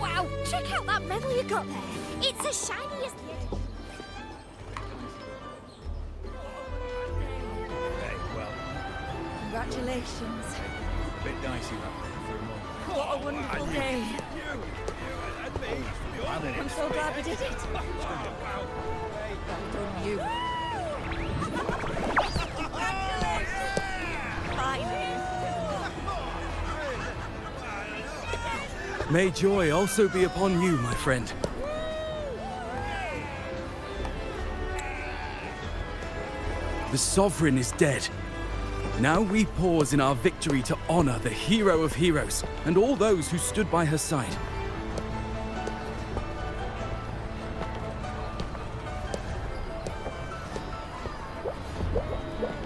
Wow, check out that medal you got there. It's as shiny as... Hey, well, Congratulations. a bit dicey up there for a moment. What a wonderful day. I'm so glad we did it. Well done, you. Finally. May joy also be upon you, my friend. The Sovereign is dead. Now we pause in our victory to honor the hero of heroes and all those who stood by her side.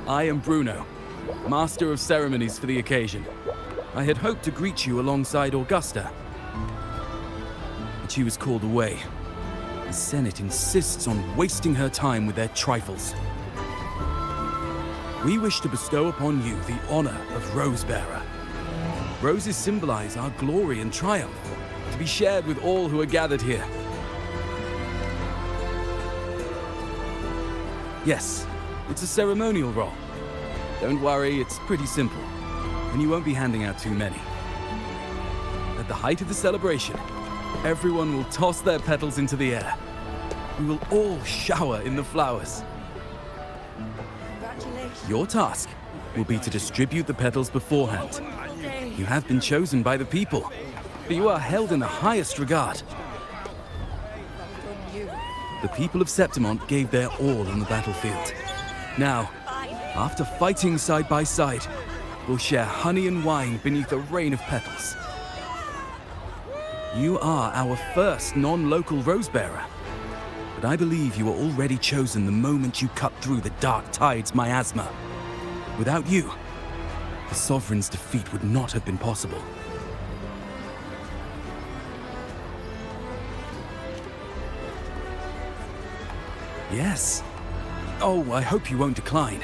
I am Bruno, Master of Ceremonies for the occasion. I had hoped to greet you alongside Augusta, but she was called away. The Senate insists on wasting her time with their trifles. We wish to bestow upon you the honor of Rose-Bearer. Roses symbolize our glory and triumph, to be shared with all who are gathered here. Yes, it's a ceremonial role. Don't worry, it's pretty simple, and you won't be handing out too many. At the height of the celebration, everyone will toss their petals into the air. We will all shower in the flowers. Your task will be to distribute the petals beforehand. You have been chosen by the people, but you are held in the highest regard. The people of Septimont gave their all on the battlefield. Now, after fighting side by side, we'll share honey and wine beneath a rain of petals. You are our first non-local Rose-Bearer, but I believe you were already chosen the moment you cut through the Dark Tide's miasma. Without you, the Sovereign's defeat would not have been possible. Yes. Oh, I hope you won't decline.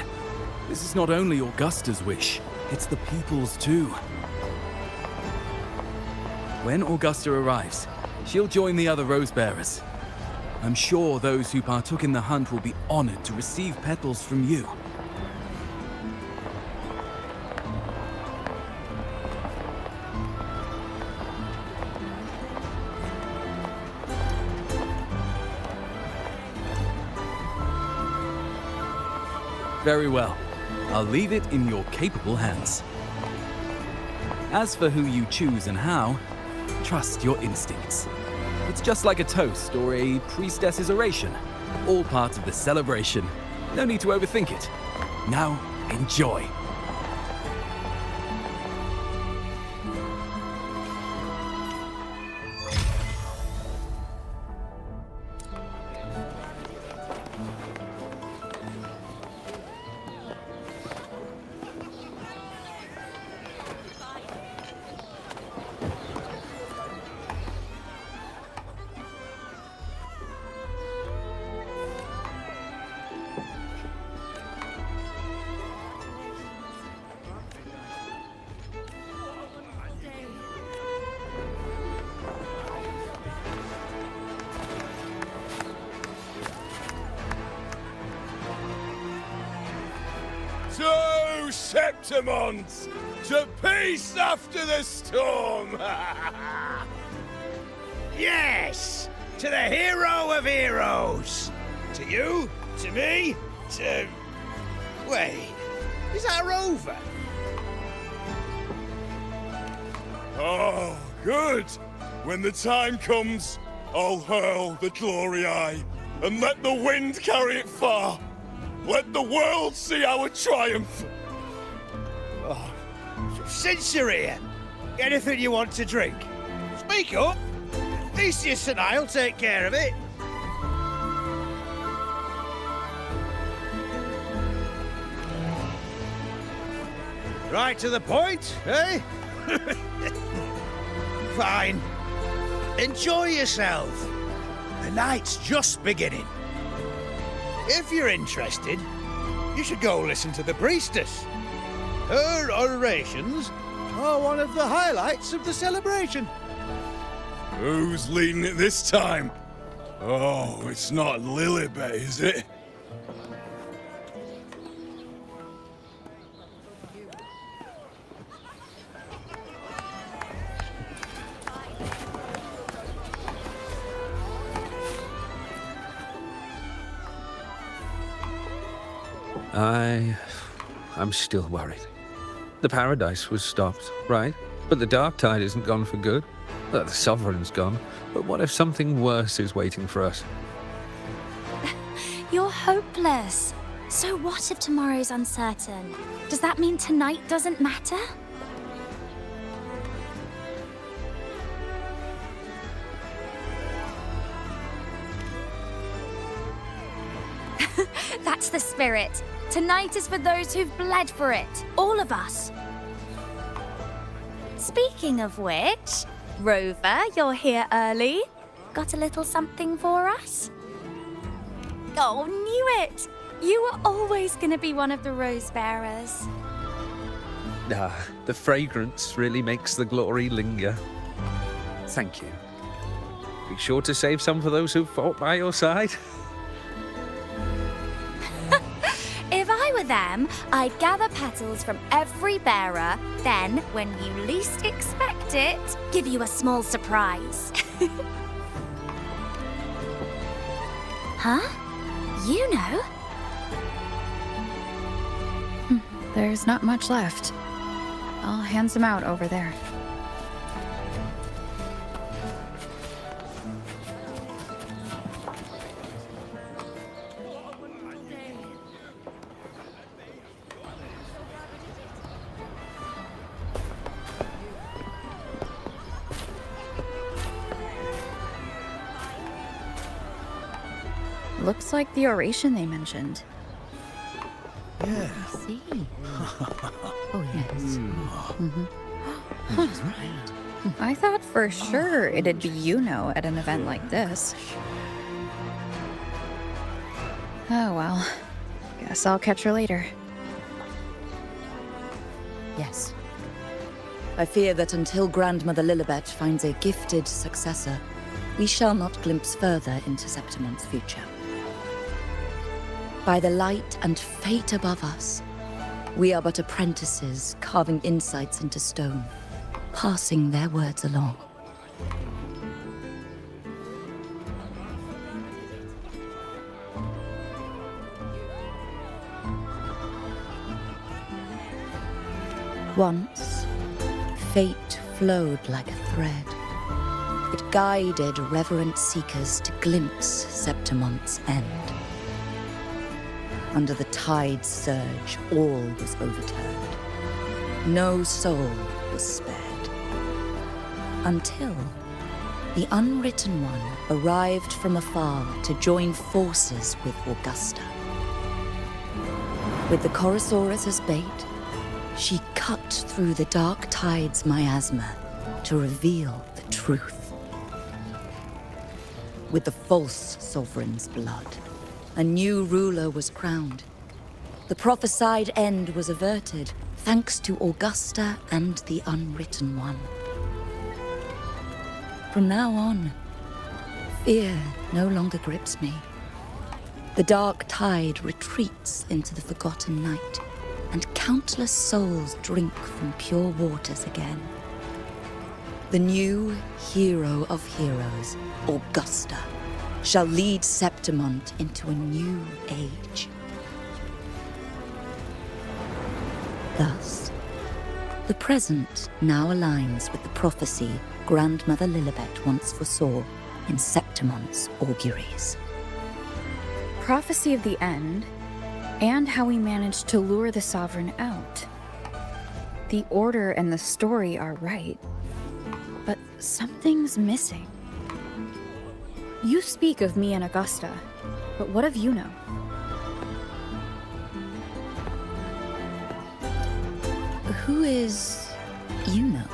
This is not only Augusta's wish, it's the people's too. When Augusta arrives, she'll join the other Rose-Bearers. I'm sure those who partook in the hunt will be honored to receive petals from you. Very well. I'll leave it in your capable hands. As for who you choose and how, trust your instincts. It's just like a toast or a priestess's oration. All part of the celebration. No need to overthink it. Now, enjoy. To Septimont! To peace after the storm! Yes! To the hero of heroes! To you, to me, to... Wait, is that a rover? Oh, good! When the time comes, I'll hurl the glory eye and let the wind carry it far. Let the world see our triumph! Oh, since you're here, anything you want to drink? Speak up! Theseus and I'll take care of it. Right to the point, eh? Fine. Enjoy yourself. The night's just beginning. If you're interested, you should go listen to the priestess. Her orations are one of the highlights of the celebration. Who's leading it this time? Oh, it's not Lilibet, is it? I'm still worried. The paradise was stopped, right? But the dark tide isn't gone for good. The sovereign's gone. But what if something worse is waiting for us? You're hopeless. So what if tomorrow's uncertain? Does that mean tonight doesn't matter? That's the spirit. Tonight is for those who've bled for it. All of us. Speaking of which, Rover, you're here early. Got a little something for us? Oh, knew it! You were always going to be one of the rose bearers. The fragrance really makes the glory linger. Thank you. Be sure to save some for those who fought by your side. If I were them, I'd gather petals from every bearer, then, when you least expect it, give you a small surprise. Huh? You know? There's not much left. I'll hand some out over there. Looks like the oration they mentioned. Yeah. I see. Oh, yes. She's right. I thought for sure it'd be Yuno at an event like this. Oh well. Guess I'll catch her later. Yes. I fear that until Grandmother Lilibet finds a gifted successor, we shall not glimpse further into Septimon's future. By the light and fate above us, we are but apprentices carving insights into stone, passing their words along. Once, fate flowed like a thread. It guided reverent seekers to glimpse Septimon's end. Under the tide's surge, all was overturned. No soul was spared. Until the Unwritten One arrived from afar to join forces with Augusta. With the Chorosaurus as bait, she cut through the dark tide's miasma to reveal the truth. With the false sovereign's blood, a new ruler was crowned. The prophesied end was averted, thanks to Augusta and the Unwritten One. From now on, fear no longer grips me. The dark tide retreats into the forgotten night, and countless souls drink from pure waters again. The new hero of heroes, Augusta, shall lead Septimont into a new age. Thus, the present now aligns with the prophecy Grandmother Lilibet once foresaw in Septimont's auguries. Prophecy of the end, and how we managed to lure the Sovereign out. The order and the story are right, but something's missing. You speak of me and Augusta, but what of Yuno? Who is Yuno?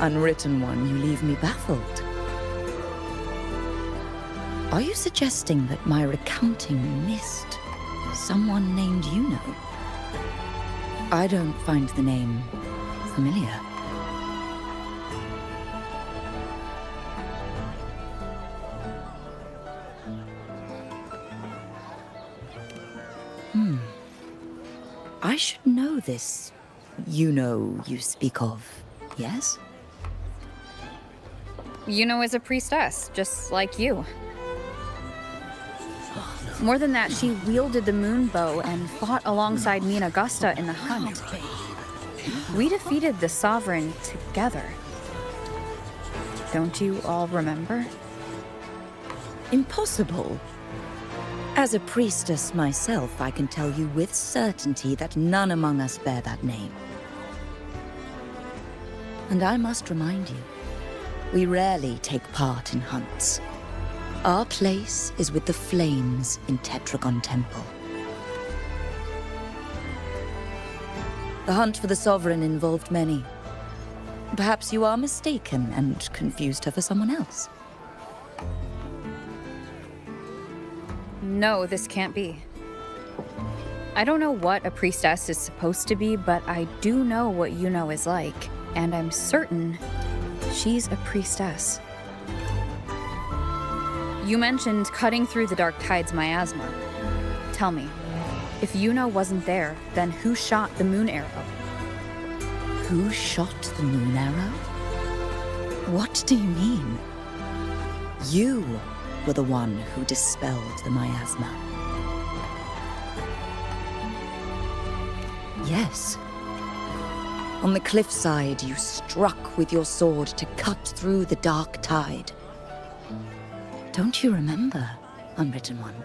Unwritten one, you leave me baffled. Are you suggesting that my recounting missed someone named Yuno? I don't find the name familiar. I should know this Yuno you speak of, yes? Yuno is a priestess, just like you. More than that, she wielded the moon bow and fought alongside me and Augusta in the hunt. We defeated the Sovereign together. Don't you all remember? Impossible. As a priestess myself, I can tell you with certainty that none among us bear that name. And I must remind you, we rarely take part in hunts. Our place is with the flames in Tetragon Temple. The hunt for the Sovereign involved many. Perhaps you are mistaken and confused her for someone else. No, this can't be. I don't know what a priestess is supposed to be, but I do know what Yuno is like, and I'm certain she's a priestess. You mentioned cutting through the dark tide's miasma. Tell me, if Yuno wasn't there, then who shot the moon arrow? Who shot the moon arrow? What do you mean? You were the one who dispelled the miasma. Yes. On the cliffside, you struck with your sword to cut through the dark tide. Don't you remember, Unwritten One?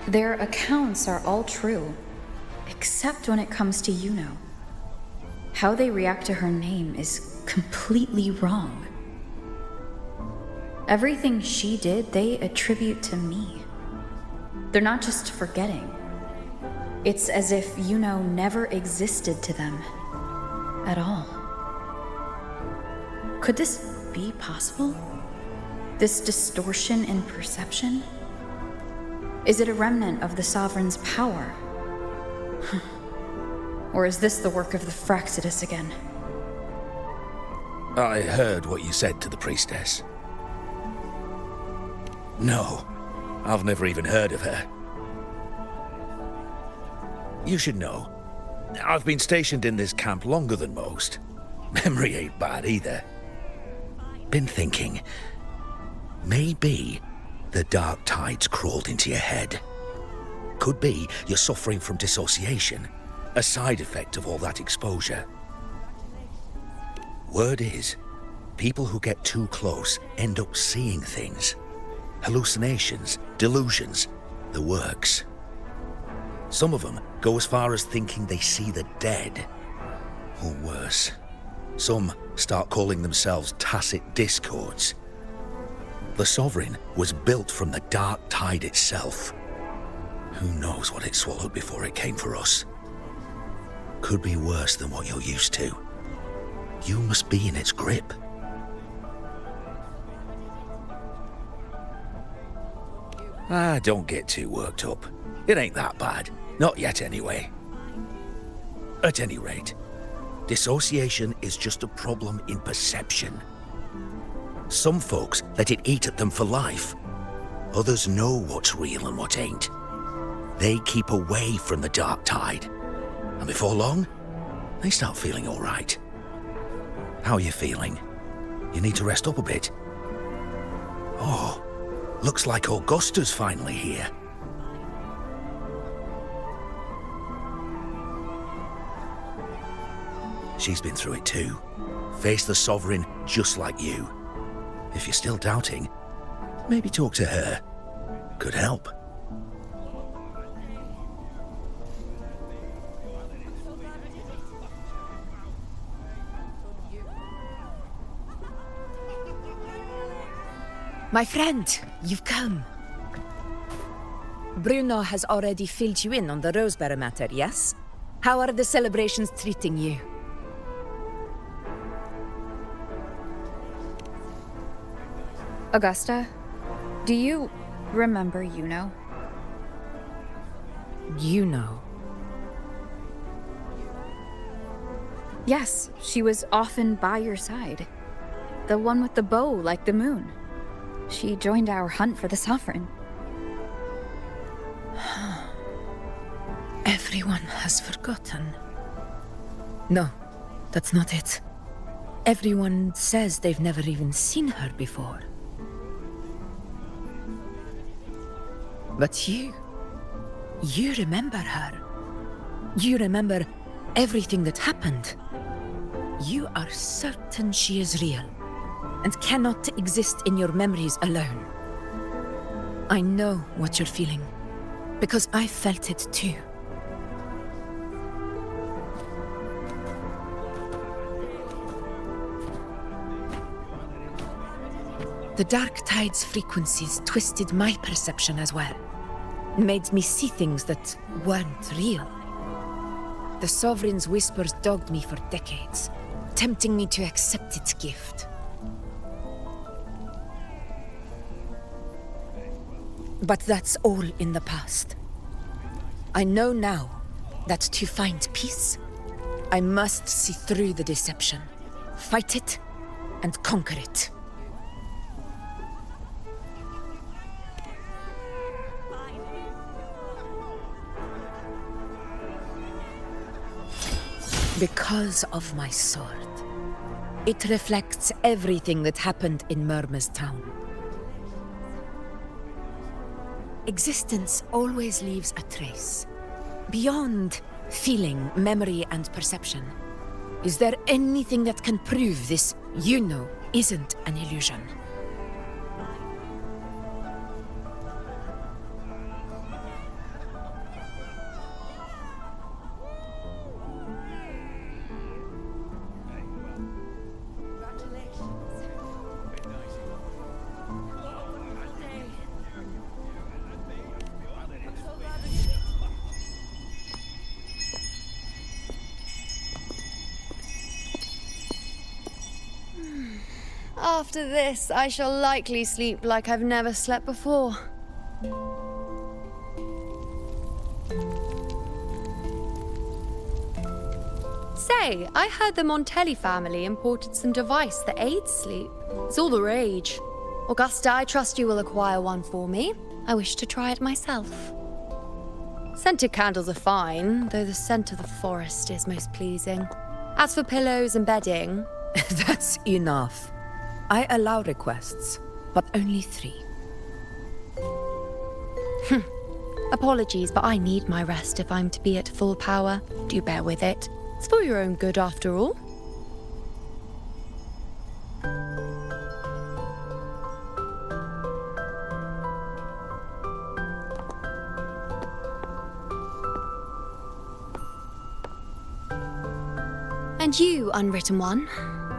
Their accounts are all true, except when it comes to Yuno. How they react to her name is completely wrong. Everything she did, they attribute to me. They're not just forgetting. It's as if Yuno never existed to them at all. Could this be possible? This distortion in perception? Is it a remnant of the Sovereign's power? Or is this the work of the Fraxidus again? I heard what you said to the priestess. No, I've never even heard of her. You should know, I've been stationed in this camp longer than most. Memory ain't bad either. Been thinking, maybe the dark tide's crawled into your head. Could be you're suffering from dissociation, a side effect of all that exposure. Word is, people who get too close end up seeing things. Hallucinations, delusions, the works. Some of them go as far as thinking they see the dead. Or worse, some start calling themselves tacit discords. The Sovereign was built from the dark tide itself. Who knows what it swallowed before it came for us? Could be worse than what you're used to. You must be in its grip. Don't get too worked up. It ain't that bad. Not yet, anyway. At any rate, dissociation is just a problem in perception. Some folks let it eat at them for life. Others know what's real and what ain't. They keep away from the dark tide. And before long, they start feeling all right. How are you feeling? You need to rest up a bit. Oh, looks like Augusta's finally here. She's been through it too. Faced the Sovereign just like you. If you're still doubting, maybe talk to her. Could help. My friend, you've come. Bruno has already filled you in on the Rosebearer matter, yes? How are the celebrations treating you? Augusta, do you remember Yuno? You know. Yes, she was often by your side. The one with the bow like the moon. She joined our hunt for the Sovereign. Everyone has forgotten. No, that's not it. Everyone says they've never even seen her before. But you remember her. You remember everything that happened. You are certain she is real, and cannot exist in your memories alone. I know what you're feeling, because I felt it too. The Dark Tide's frequencies twisted my perception as well. Made me see things that weren't real. The Sovereign's whispers dogged me for decades, tempting me to accept its gift. But that's all in the past. I know now that to find peace, I must see through the deception, fight it, and conquer it. Because of my sword. It reflects everything that happened in Murma's town. Existence always leaves a trace. Beyond feeling, memory, and perception. Is there anything that can prove this, you know, isn't an illusion? After this, I shall likely sleep like I've never slept before. Say, I heard the Montelli family imported some device that aids sleep. It's all the rage. Augusta, I trust you will acquire one for me. I wish to try it myself. Scented candles are fine, though the scent of the forest is most pleasing. As for pillows and bedding... That's enough. I allow requests, but only 3. Apologies, but I need my rest if I'm to be at full power. Do bear with it. It's for your own good, after all. And you, Unwritten One,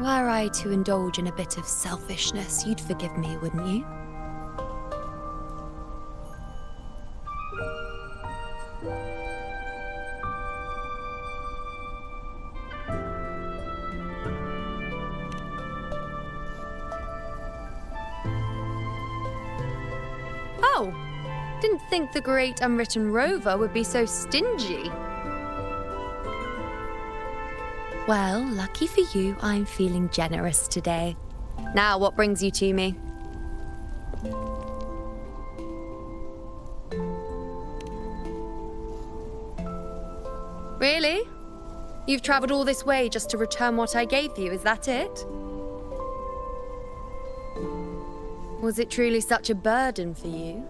were I to indulge in a bit of selfishness, you'd forgive me, wouldn't you? Oh, didn't think the great Unwritten Rover would be so stingy. Well, lucky for you, I'm feeling generous today. Now, what brings you to me? Really? You've traveled all this way just to return what I gave you, is that it? Was it truly such a burden for you?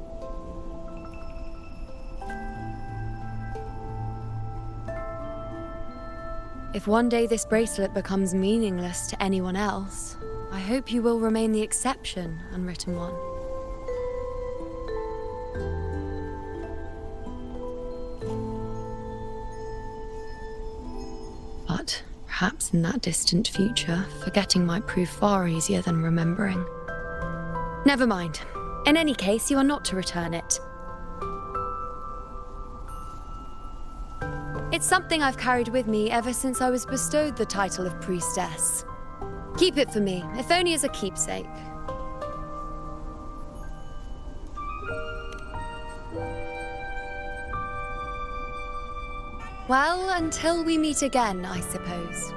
If one day this bracelet becomes meaningless to anyone else, I hope you will remain the exception, unwritten one. But perhaps in that distant future, forgetting might prove far easier than remembering. Never mind. In any case, you are not to return it. It's something I've carried with me ever since I was bestowed the title of priestess. Keep it for me, if only as a keepsake. Well, until we meet again, I suppose.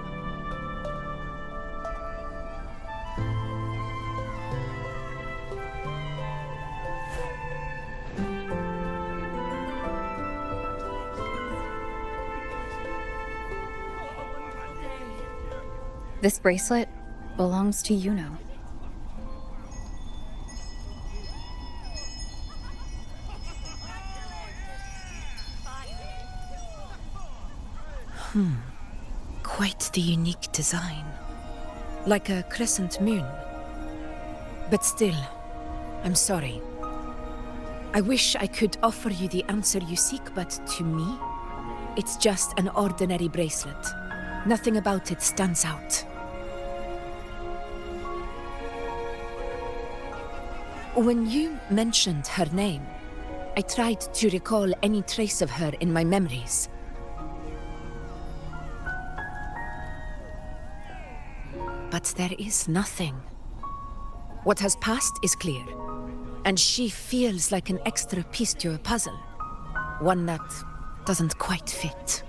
This bracelet belongs to Yuno. Quite the unique design. Like a crescent moon. But still, I'm sorry. I wish I could offer you the answer you seek, but to me, it's just an ordinary bracelet. Nothing about it stands out. When you mentioned her name, I tried to recall any trace of her in my memories. But there is nothing. What has passed is clear, and she feels like an extra piece to a puzzle. One that doesn't quite fit.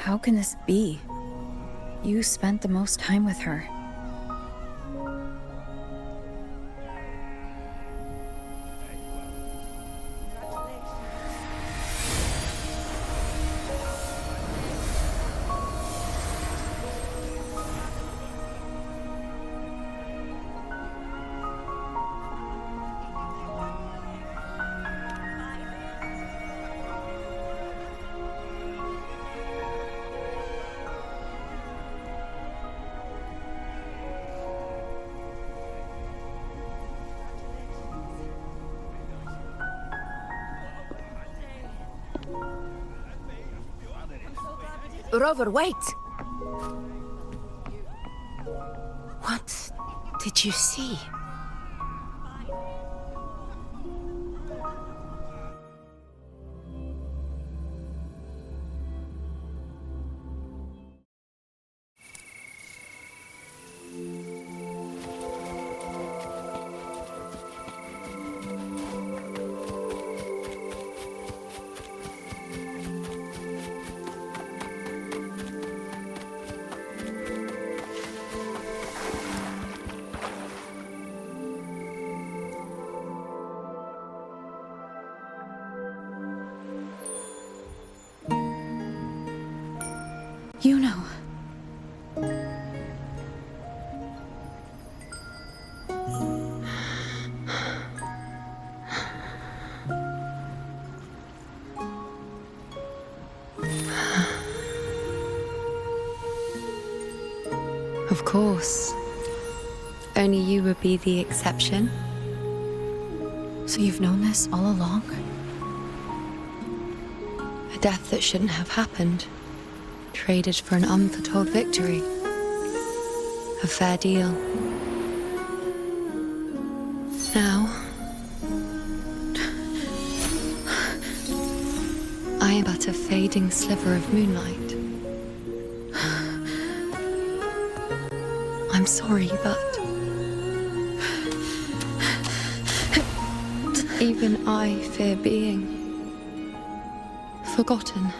How can this be? You spent the most time with her. Rover, wait! What did you see? You know. Of course. Only you would be the exception. So you've known this all along? A death that shouldn't have happened. Traded for an unforetold victory. A fair deal. Now, I am but a fading sliver of moonlight. I'm sorry, but even I fear being forgotten.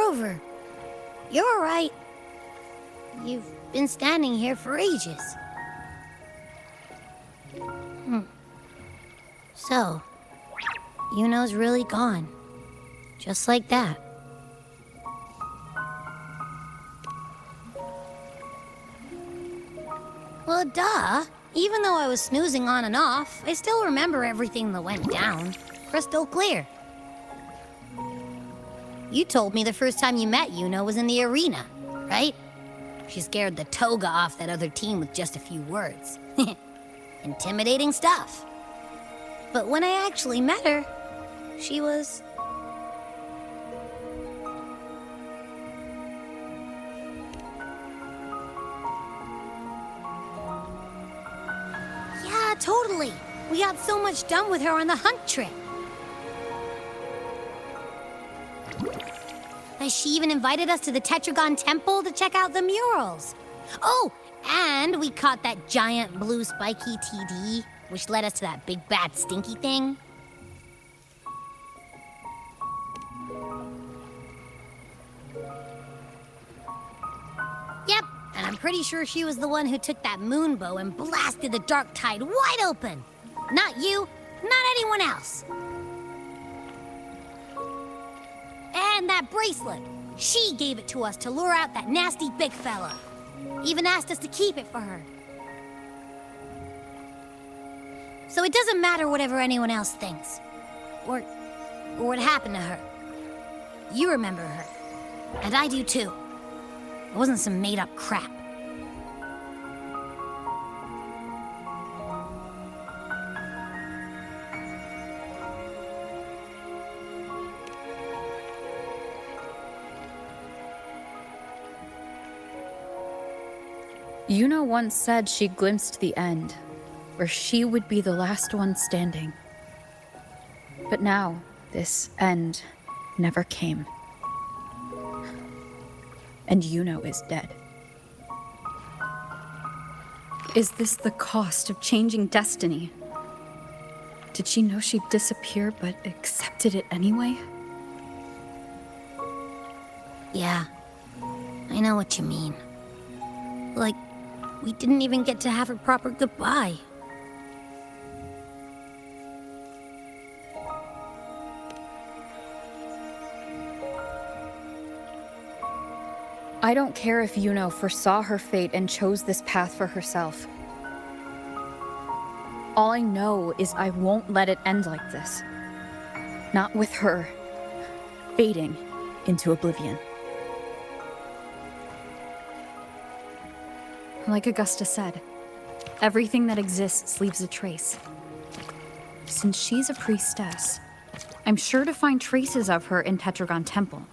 Rover. You're right. You've been standing here for ages. So, Yuno's really gone. Just like that. Well, duh. Even though I was snoozing on and off, I still remember everything that went down. Crystal clear. You told me the first time you met Yuno was in the arena, right? She scared the toga off that other team with just a few words. Intimidating stuff. But when I actually met her, she was... Yeah, totally. We got so much done with her on the hunt trip. She even invited us to the Tetragon Temple to check out the murals. Oh, and we caught that giant blue spiky TD, which led us to that big bad stinky thing. Yep, and I'm pretty sure she was the one who took that moon bow and blasted the dark tide wide open. Not you, not anyone else. And that bracelet. She gave it to us to lure out that nasty big fella. Even asked us to keep it for her. So it doesn't matter whatever anyone else thinks. Or what happened to her. You remember her. And I do too. It wasn't some made-up crap. Yuno once said she glimpsed the end, where she would be the last one standing. But now, this end never came. And Yuno is dead. Is this the cost of changing destiny? Did she know she'd disappear, but accepted it anyway? Yeah, I know what you mean. Like, we didn't even get to have a proper goodbye. I don't care if Yuno foresaw her fate and chose this path for herself. All I know is I won't let it end like this. Not with her fading into oblivion. Like Augusta said, everything that exists leaves a trace. Since she's a priestess, I'm sure to find traces of her in Tetragon Temple.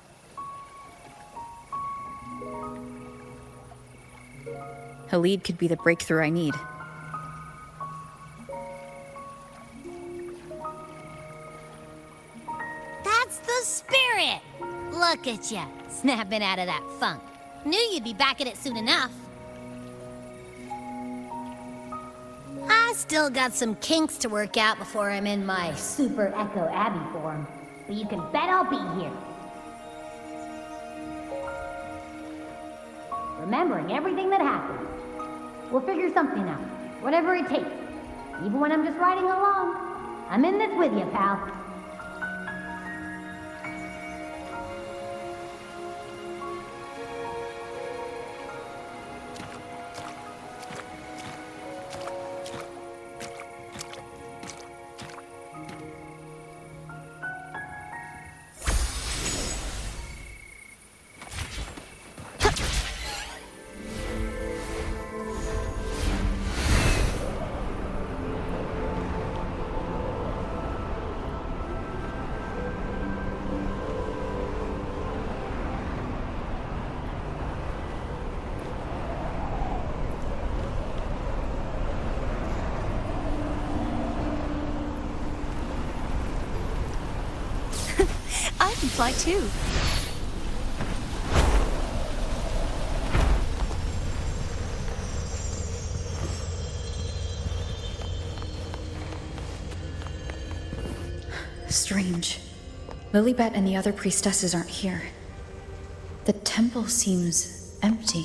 Halid could be the breakthrough I need. That's the spirit! Look at ya, snapping out of that funk. Knew you'd be back at it soon enough. I still got some kinks to work out before I'm in my Super Echo Abbey form, but you can bet I'll be here. Remembering everything that happened. We'll figure something out, whatever it takes. Even when I'm just riding along. I'm in this with you, pal. I can fly too. Strange. Lilibet and the other priestesses aren't here. temple seems empty.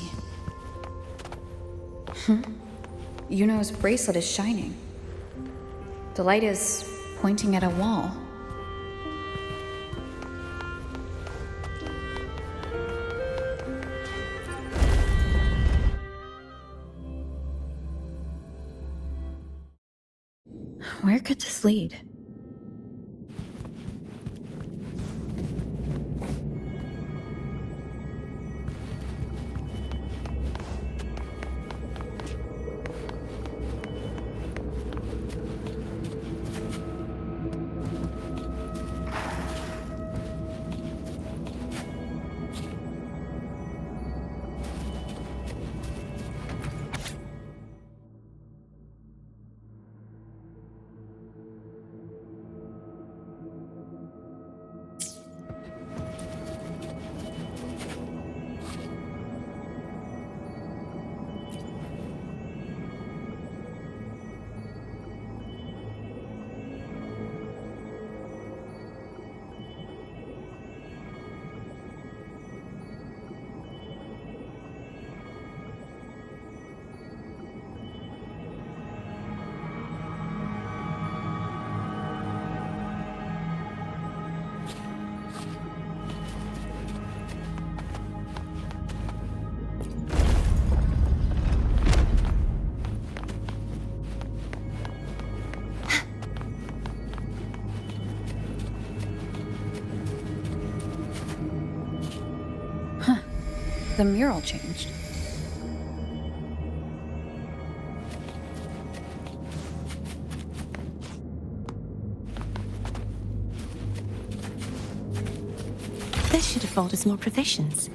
Yuno's bracelet is shining. The light is pointing at a wall. Where could this lead? The mural changed. This should afford us more provisions.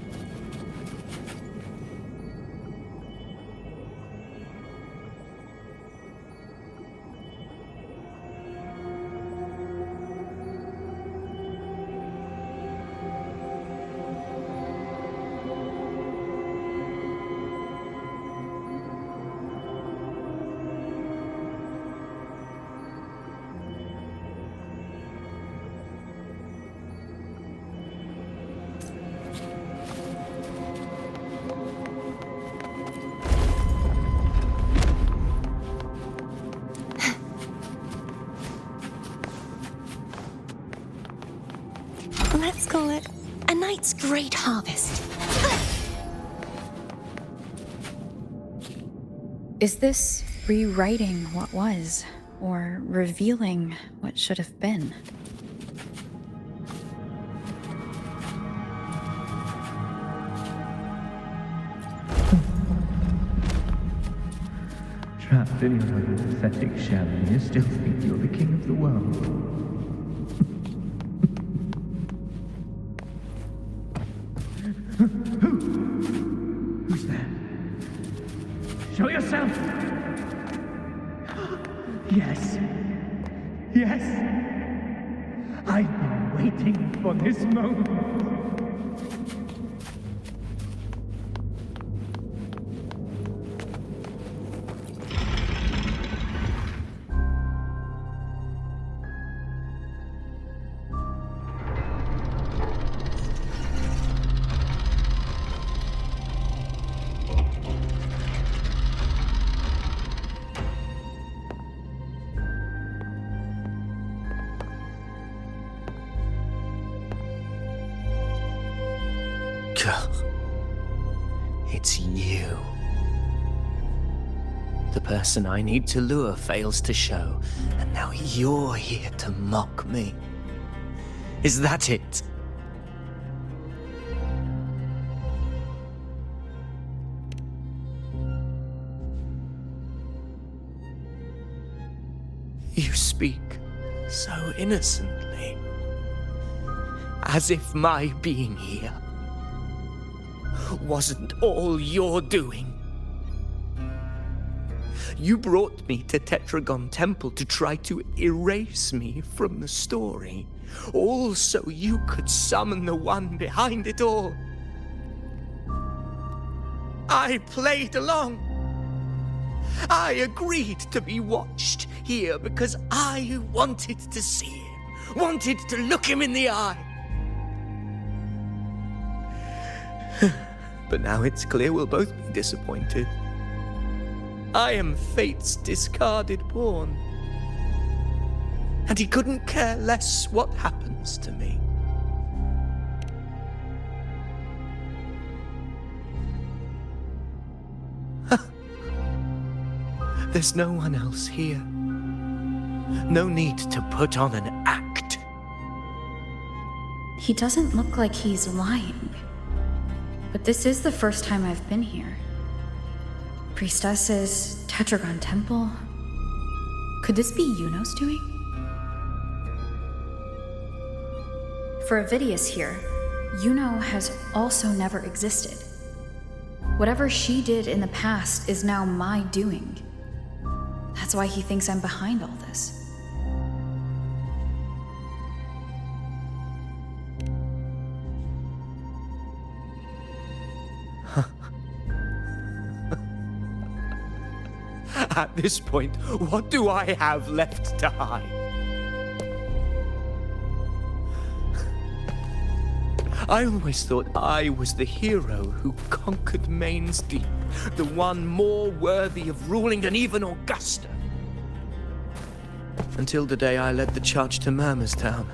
Let's call it a night's great harvest. Is this rewriting what was, or revealing what should have been? Trapped in your own pathetic shell, and you still think you're the king of the world. Who's there? Show yourself! Yes. Yes! I've been waiting for this moment. It's you. The person I need to lure fails to show, and now you're here to mock me. Is that it? You speak so innocently, as if my being here wasn't all you're doing. You brought me to Tetragon Temple to try to erase me from the story, all so you could summon the one behind it all. I played along. I agreed to be watched here because I wanted to see him, wanted to look him in the eye. But now it's clear we'll both be disappointed. I am fate's discarded pawn. And he couldn't care less what happens to me. There's no one else here. No need to put on an act. He doesn't look like he's lying. But this is the first time I've been here. Priestesses, Tetragon Temple. Could this be Yuno's doing? For Avidius here, Yuno has also never existed. Whatever she did in the past is now my doing. That's why he thinks I'm behind all this. At this point, what do I have left to hide? I always thought I was the hero who conquered Main's Deep, the one more worthy of ruling than even Augusta. Until the day I led the charge to Murmurstown.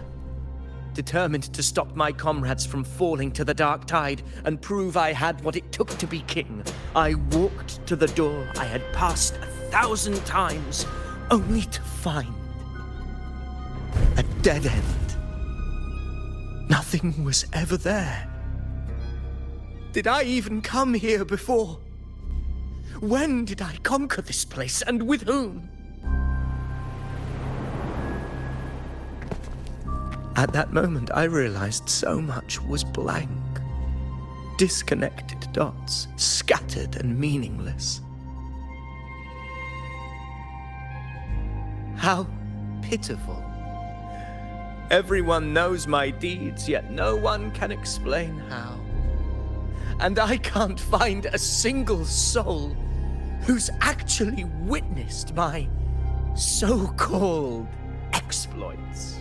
Determined to stop my comrades from falling to the dark tide and prove I had what it took to be king, I walked to the door I had passed 1,000 times, only to find a dead end. Nothing was ever there. Did I even come here before? When did I conquer this place, and with whom? At that moment, I realized so much was blank. Disconnected dots, scattered and meaningless. How pitiful. Everyone knows my deeds, yet no one can explain how. And I can't find a single soul who's actually witnessed my so-called exploits.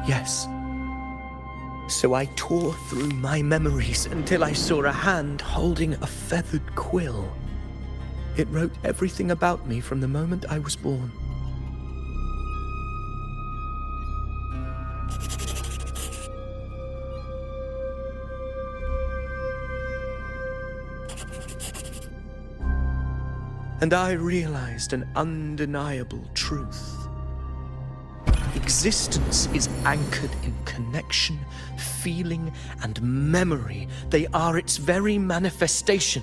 Yes. So I tore through my memories until I saw a hand holding a feathered quill. It wrote everything about me from the moment I was born. And I realized an undeniable truth. Existence is anchored in connection, feeling, and memory. They are its very manifestation.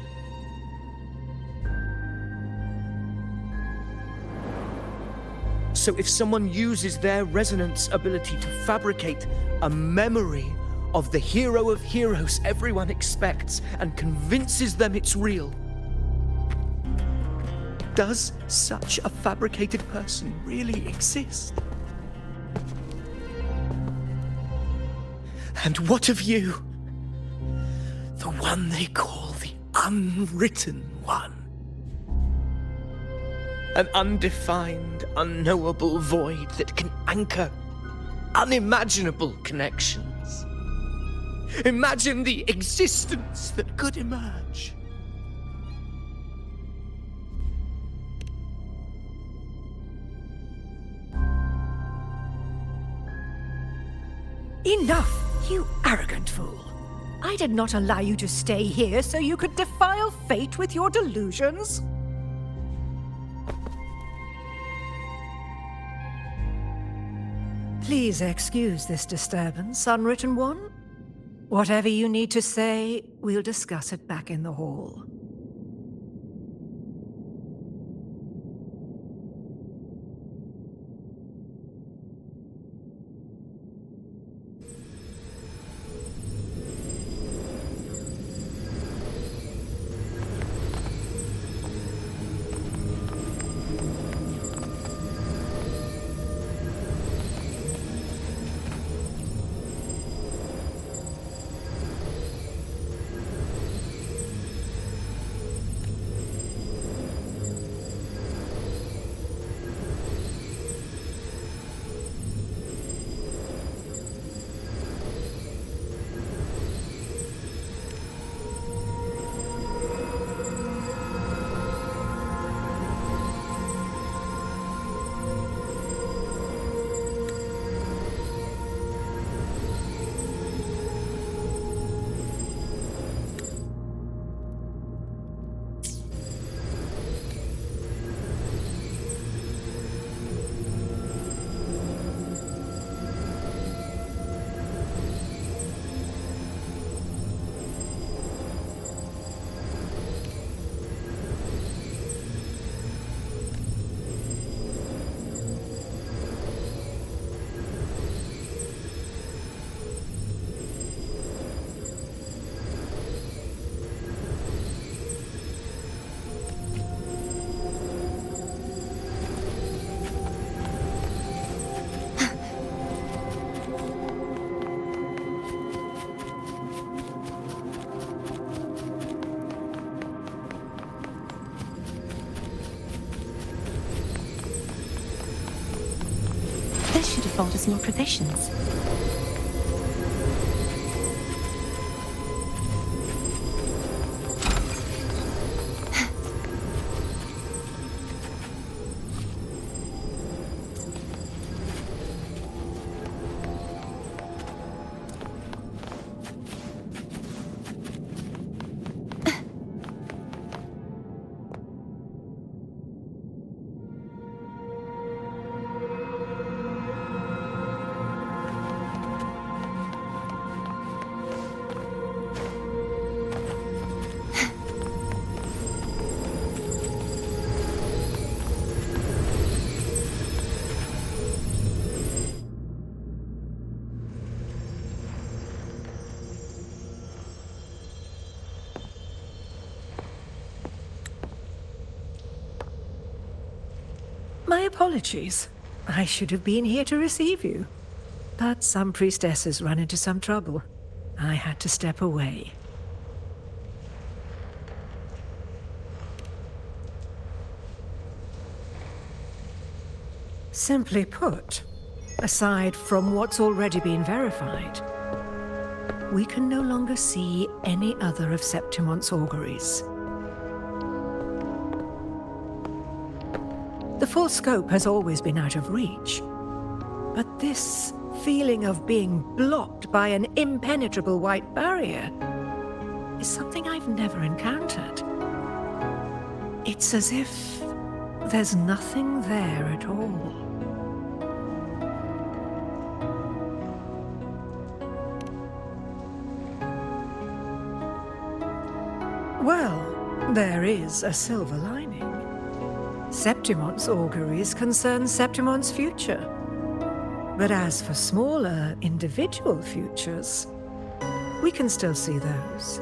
So if someone uses their resonance ability to fabricate a memory of the hero of heroes everyone expects and convinces them it's real, does such a fabricated person really exist? And what of you? The one they call the Unwritten One. An undefined, unknowable void that can anchor unimaginable connections. Imagine the existence that could emerge. Enough, you arrogant fool. I did not allow you to stay here so you could defile fate with your delusions. Please excuse this disturbance, Unwritten One. Whatever you need to say, we'll discuss it back in the hall. This should afford us more provisions. My apologies. I should have been here to receive you. But some priestesses ran into some trouble. I had to step away. Simply put, aside from what's already been verified, we can no longer see any other of Septimon's auguries. The full scope has always been out of reach, but this feeling of being blocked by an impenetrable white barrier is something I've never encountered. It's as if there's nothing there at all. Well, there is a silver lining. Septimon's auguries concern Septimon's future. But as for smaller, individual futures, we can still see those.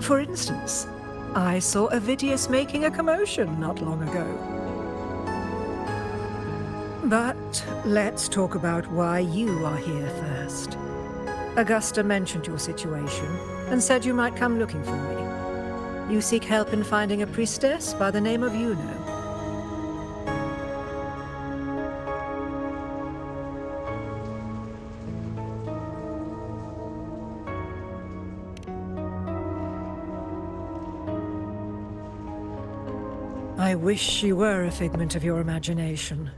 For instance, I saw Avidius making a commotion not long ago. But let's talk about why you are here first. Augusta mentioned your situation and said you might come looking for me. You seek help in finding a priestess by the name of Yuno. I wish she were a figment of your imagination,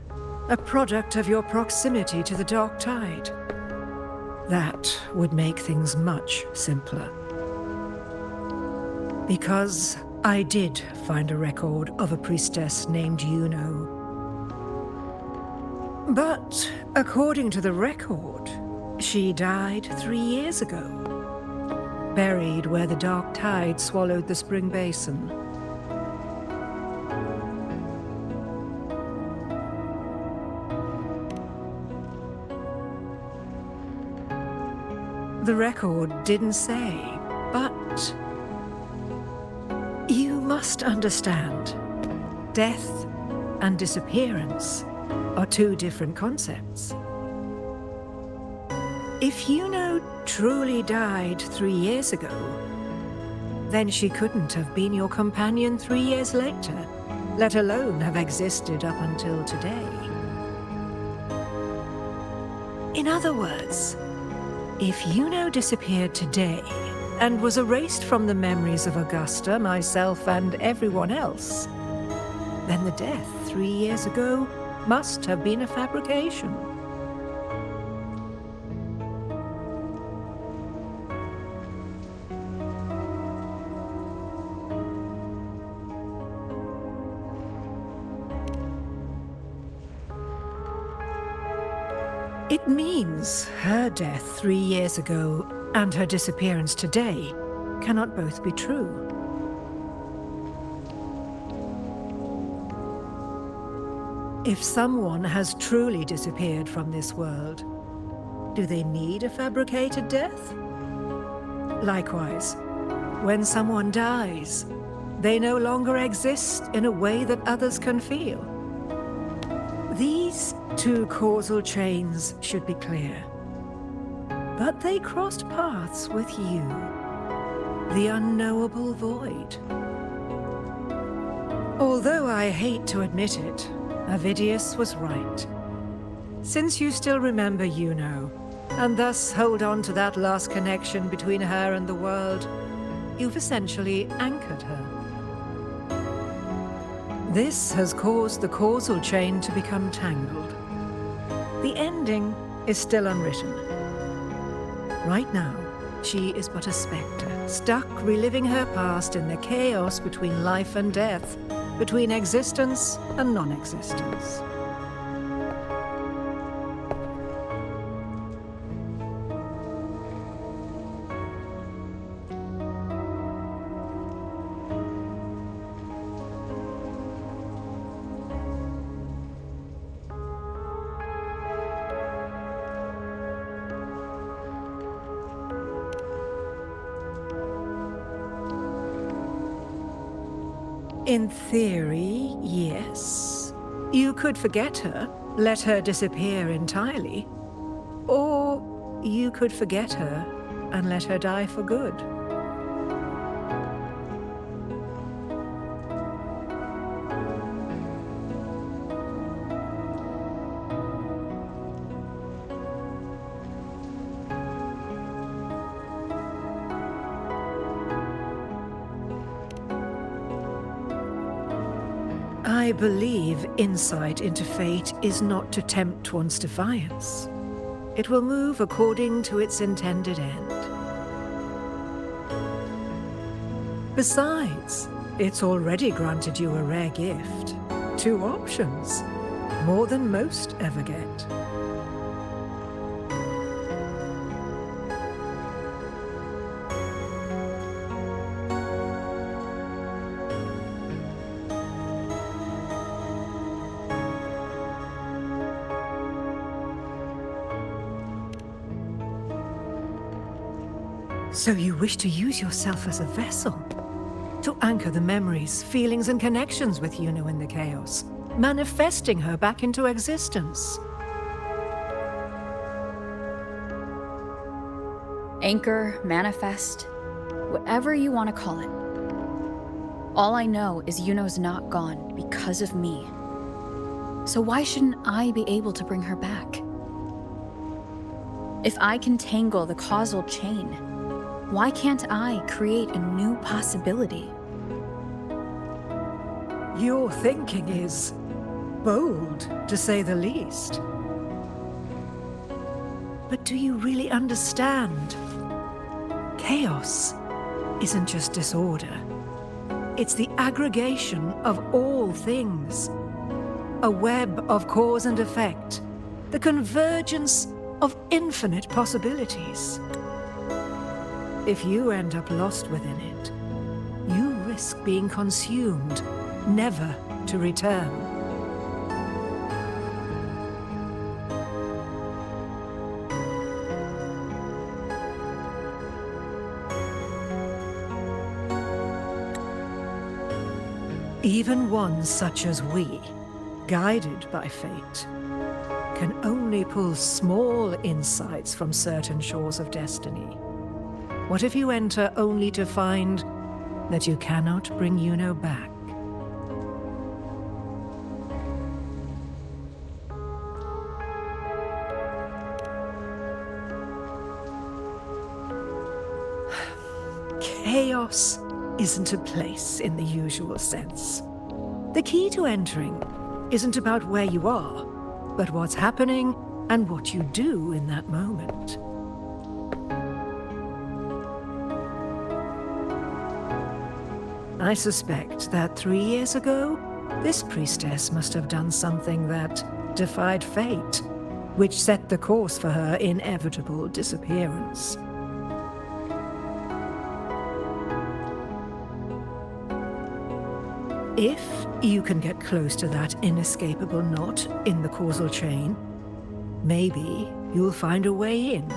a product of your proximity to the Dark Tide. That would make things much simpler. Because I did find a record of a priestess named Yuno. But according to the record, she died 3 years ago, buried where the Dark Tide swallowed the spring basin. The record didn't say, but you must understand, death and disappearance are two different concepts. If Yuno truly died 3 years ago, then she couldn't have been your companion 3 years later, let alone have existed up until today. In other words, if Yuno disappeared today and was erased from the memories of Augusta, myself, and everyone else, then the death 3 years ago must have been a fabrication. It means her death 3 years ago and her disappearance today cannot both be true. If someone has truly disappeared from this world, do they need a fabricated death? Likewise, when someone dies, they no longer exist in a way that others can feel. These two causal chains should be clear. But they crossed paths with you, the unknowable void. Although I hate to admit it, Avidius was right. Since you still remember Juno, and thus hold on to that last connection between her and the world, you've essentially anchored her. This has caused the causal chain to become tangled. The ending is still unwritten. Right now, she is but a spectre, stuck reliving her past in the chaos between life and death, between existence and non-existence. In theory, yes. You could forget her, let her disappear entirely. Or you could forget her and let her die for good. I believe insight into fate is not to tempt one's defiance. It will move according to its intended end. Besides, it's already granted you a rare gift. 2 options, more than most ever get. So you wish to use yourself as a vessel, to anchor the memories, feelings, and connections with Juno in the chaos, manifesting her back into existence. Anchor, manifest, whatever you want to call it. All I know is Juno's not gone because of me. So why shouldn't I be able to bring her back? If I can tangle the causal chain, why can't I create a new possibility? Your thinking is bold, to say the least. But do you really understand? Chaos isn't just disorder. It's the aggregation of all things. A web of cause and effect. The convergence of infinite possibilities. If you end up lost within it, you risk being consumed, never to return. Even one such as we, guided by fate, can only pull small insights from certain shores of destiny. What if you enter only to find that you cannot bring Juno back? Chaos isn't a place in the usual sense. The key to entering isn't about where you are, but what's happening and what you do in that moment. I suspect that 3 years ago, this priestess must have done something that defied fate, which set the course for her inevitable disappearance. If you can get close to that inescapable knot in the causal chain, maybe you'll find a way in.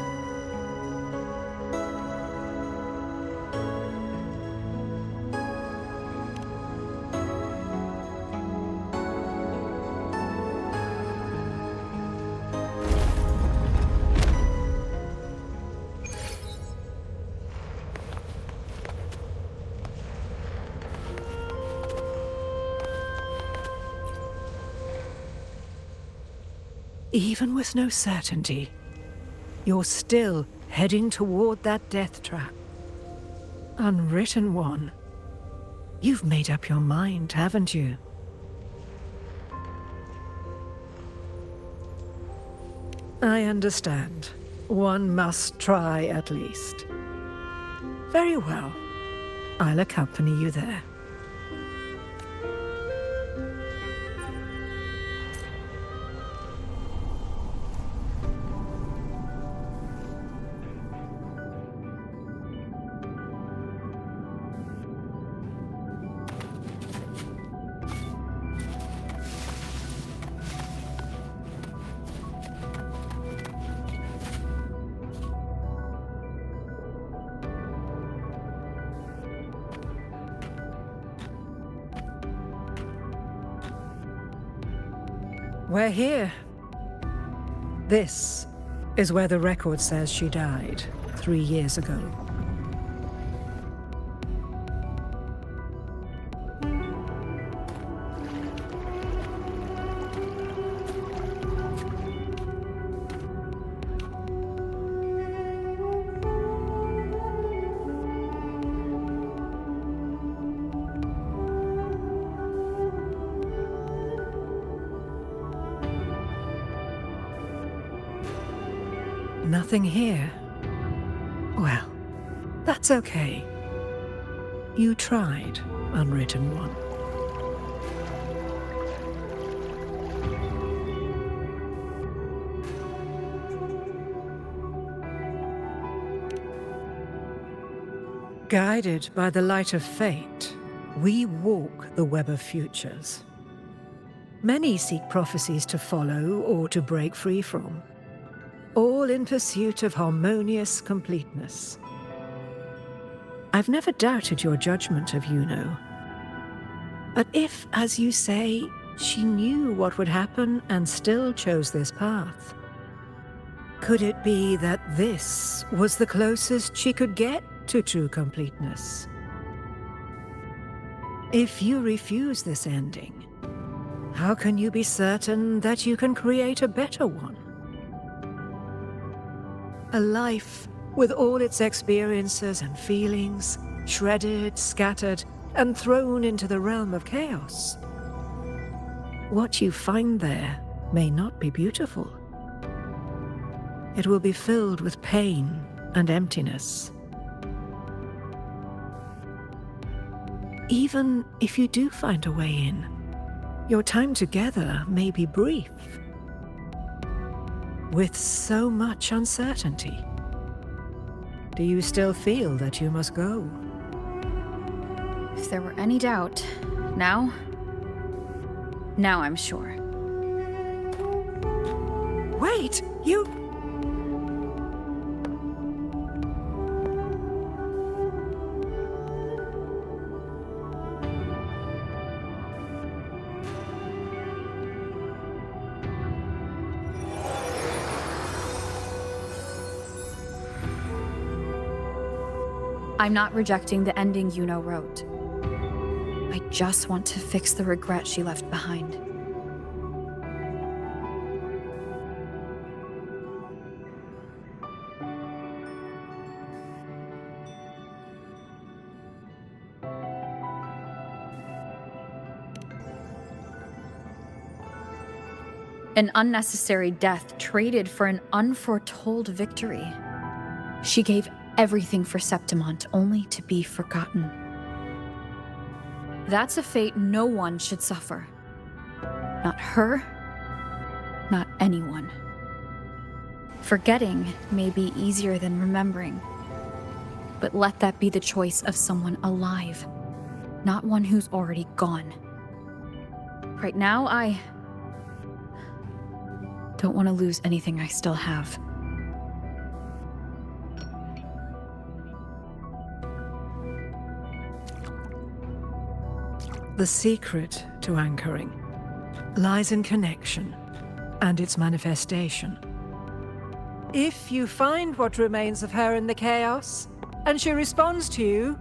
even with no certainty, you're still heading toward that death trap. Unwritten one. You've made up your mind, haven't you? I understand. One must try at least. Very well. I'll accompany you there. We're here. This is where the record says she died 3 years ago. Nothing here. Well, that's okay. You tried, Unwritten One. Guided by the light of fate, we walk the web of futures. Many seek prophecies to follow or to break free from, all in pursuit of harmonious completeness. I've never doubted your judgment of Yuno. But if, as you say, she knew what would happen and still chose this path, could it be that this was the closest she could get to true completeness? If you refuse this ending, how can you be certain that you can create a better one? A life with all its experiences and feelings, shredded, scattered, and thrown into the realm of chaos. What you find there may not be beautiful. It will be filled with pain and emptiness. Even if you do find a way in, your time together may be brief, with so much uncertainty. Do you still feel that you must go? If there were any doubt, now I'm sure. Wait, you... I'm not rejecting the ending Yuno wrote. I just want to fix the regret she left behind. An unnecessary death traded for an unforetold victory. She gave everything for Septimont, only to be forgotten. That's a fate no one should suffer. Not her, not anyone. Forgetting may be easier than remembering, but let that be the choice of someone alive, not one who's already gone. Right now, I don't want to lose anything I still have. The secret to anchoring lies in connection and its manifestation. If you find what remains of her in the chaos, and she responds to you,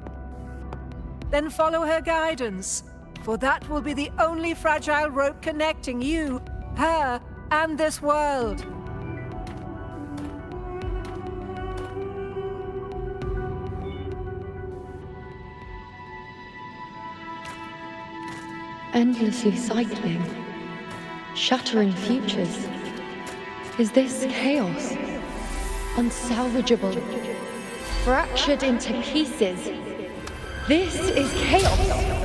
then follow her guidance, for that will be the only fragile rope connecting you, her, and this world. Endlessly cycling, shattering futures. Is this chaos? Unsalvageable, fractured into pieces. This is chaos.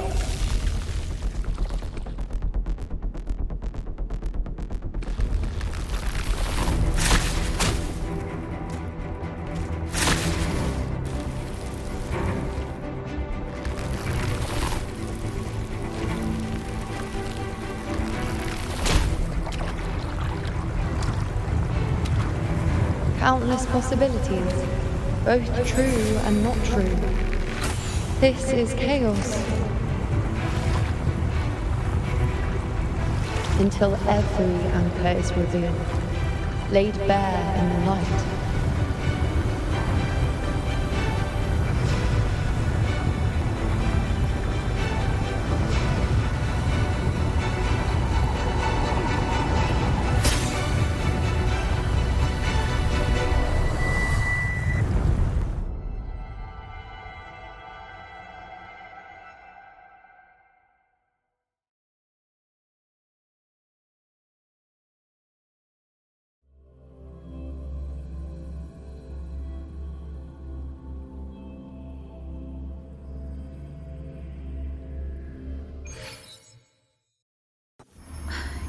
Countless possibilities, both true and not true. This is chaos. Until every anchor is revealed, laid bare in the light.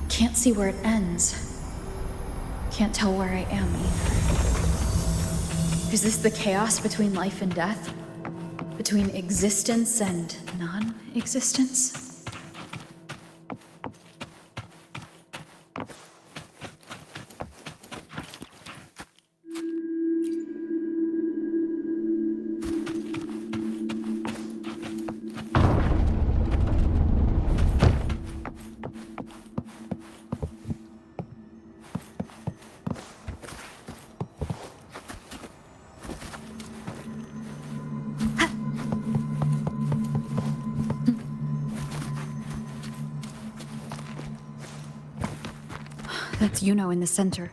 Can't see where it ends. Can't tell where I am either. Is this the chaos between life and death? Between existence and non-existence? That's Yuno in the center.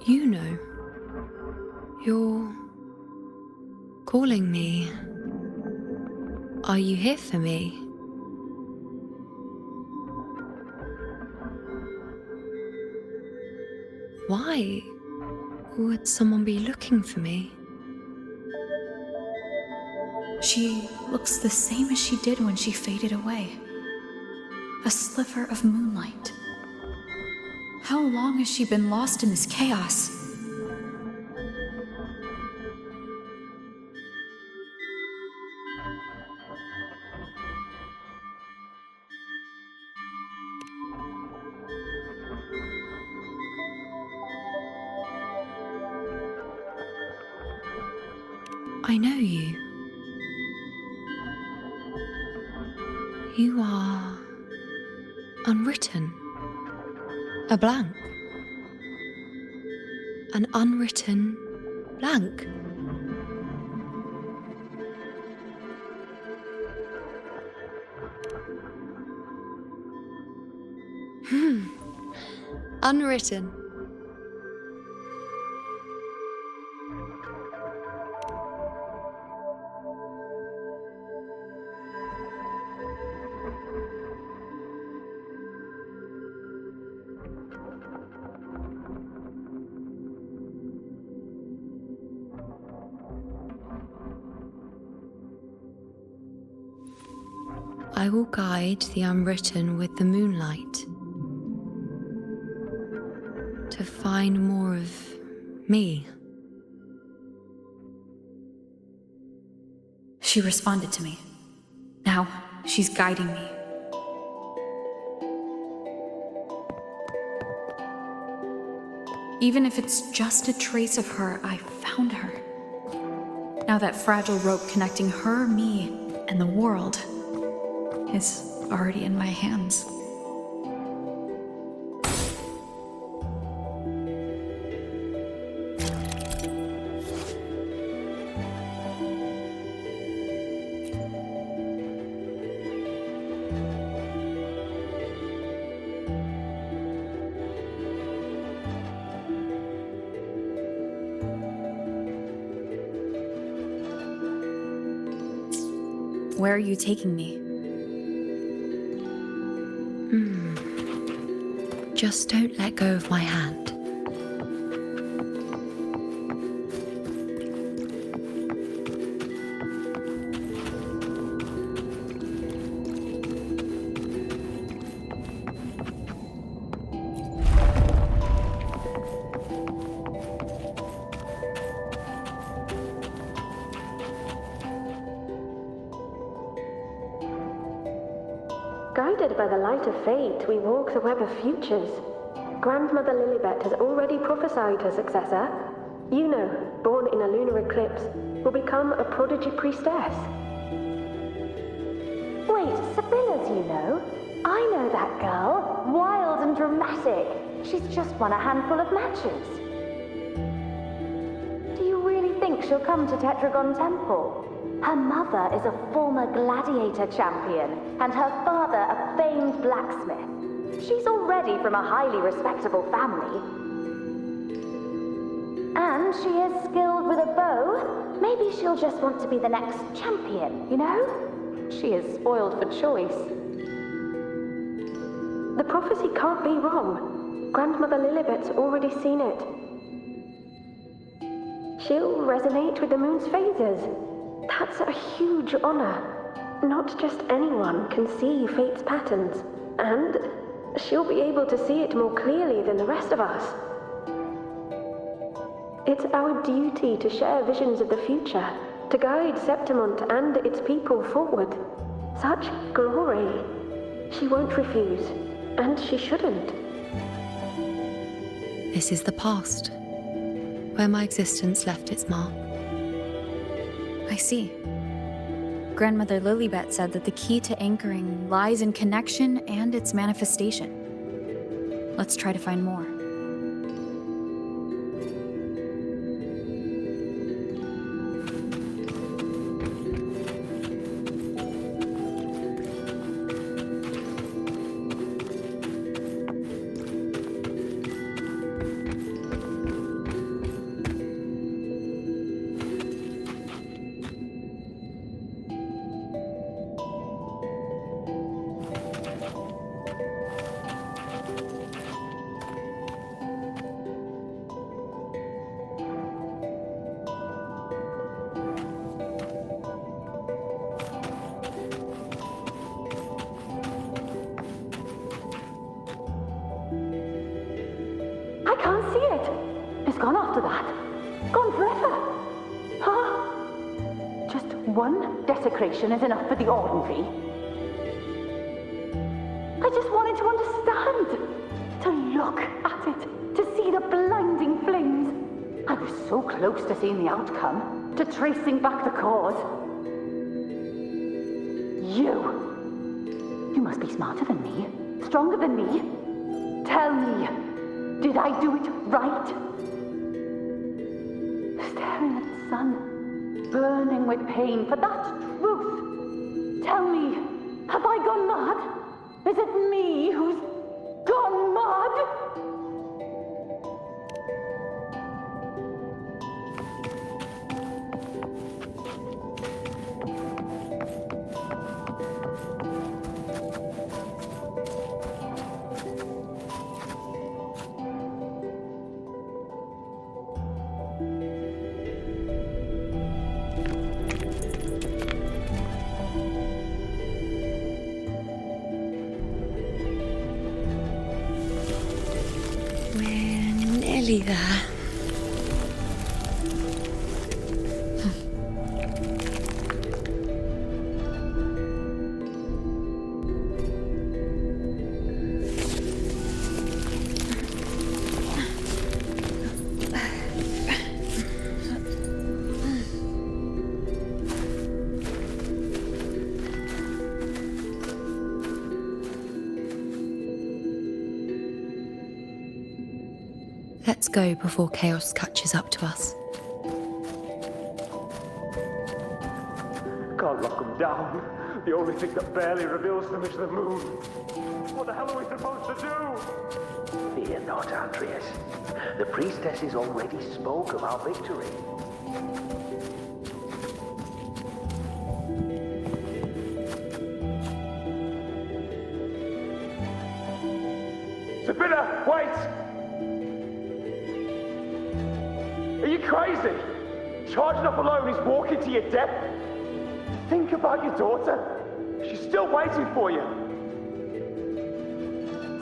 You know, you're calling me. Are you here for me? Why would someone be looking for me? She looks the same as she did when she faded away. A sliver of moonlight. How long has she been lost in this chaos? I know you. You are unwritten. A blank. An unwritten blank. Unwritten. I will guide the unwritten with the moonlight to find more of me. She responded to me. Now, she's guiding me. Even if it's just a trace of her, I found her. Now that fragile rope connecting her, me, and the world is already in my hands. Where are you taking me? Just don't let go of my hand. Guided by the light of fate, we walk the web of futures. Grandmother Lilibet has already prophesied her successor. Yuno, born in a lunar eclipse, will become a prodigy priestess. Wait, Sibylla's Yuno? I know that girl. Wild and dramatic. She's just won a handful of matches. Do you really think she'll come to Tetragon Temple? Her mother is a former gladiator champion, and her father a famed blacksmith. She's already from a highly respectable family. And she is skilled with a bow. Maybe she'll just want to be the next champion, you know? She is spoiled for choice. The prophecy can't be wrong. Grandmother Lilibet's already seen it. She'll resonate with the moon's phases. That's a huge honor. Not just anyone can see fate's patterns, and she'll be able to see it more clearly than the rest of us. It's our duty to share visions of the future, to guide Septimont and its people forward. Such glory. She won't refuse, and she shouldn't. This is the past, where my existence left its mark. I see. Grandmother Lilibet said that the key to anchoring lies in connection and its manifestation. Let's try to find more. I can't see it. It's gone after that. Gone forever. Huh? Just one desecration is enough for the ordinary. I just wanted to understand. To look at it. To see the blinding flames. I was so close to seeing the outcome. To tracing back the cause. You must be smarter than me. Stronger than me. Tell me. Did I do it right? Staring at the sun, burning with pain for that truth. Tell me, have I gone mad? Is it me who's gone mad? nearly there. Let's go before chaos catches up to us. Can't lock them down. The only thing that barely reveals them is the moon. What the hell are we supposed to do? Fear not, Andreas. The priestesses already spoke of our victory. Sabina, wait! Are you crazy? Charging up alone is walking to your death. Think about your daughter. She's still waiting for you.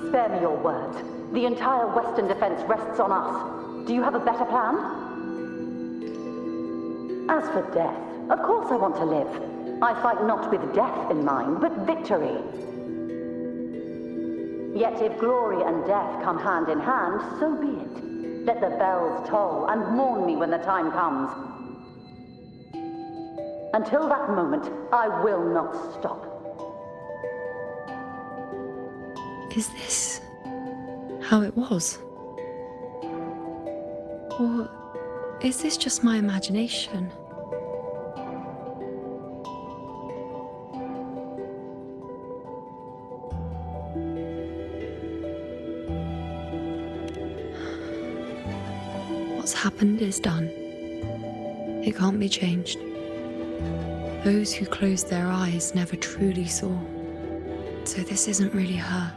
Spare me your words. The entire Western defense rests on us. Do you have a better plan? As for death, of course I want to live. I fight not with death in mind, but victory. Yet if glory and death come hand in hand, so be it. Let the bells toll and mourn me when the time comes. Until that moment, I will not stop. Is this how it was? Or is this just my imagination? What's happened is done. It can't be changed. Those who closed their eyes never truly saw. So this isn't really her.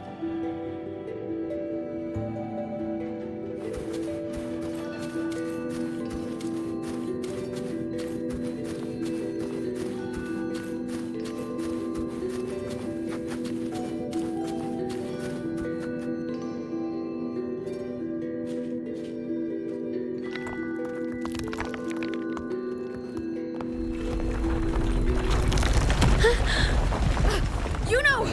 You know!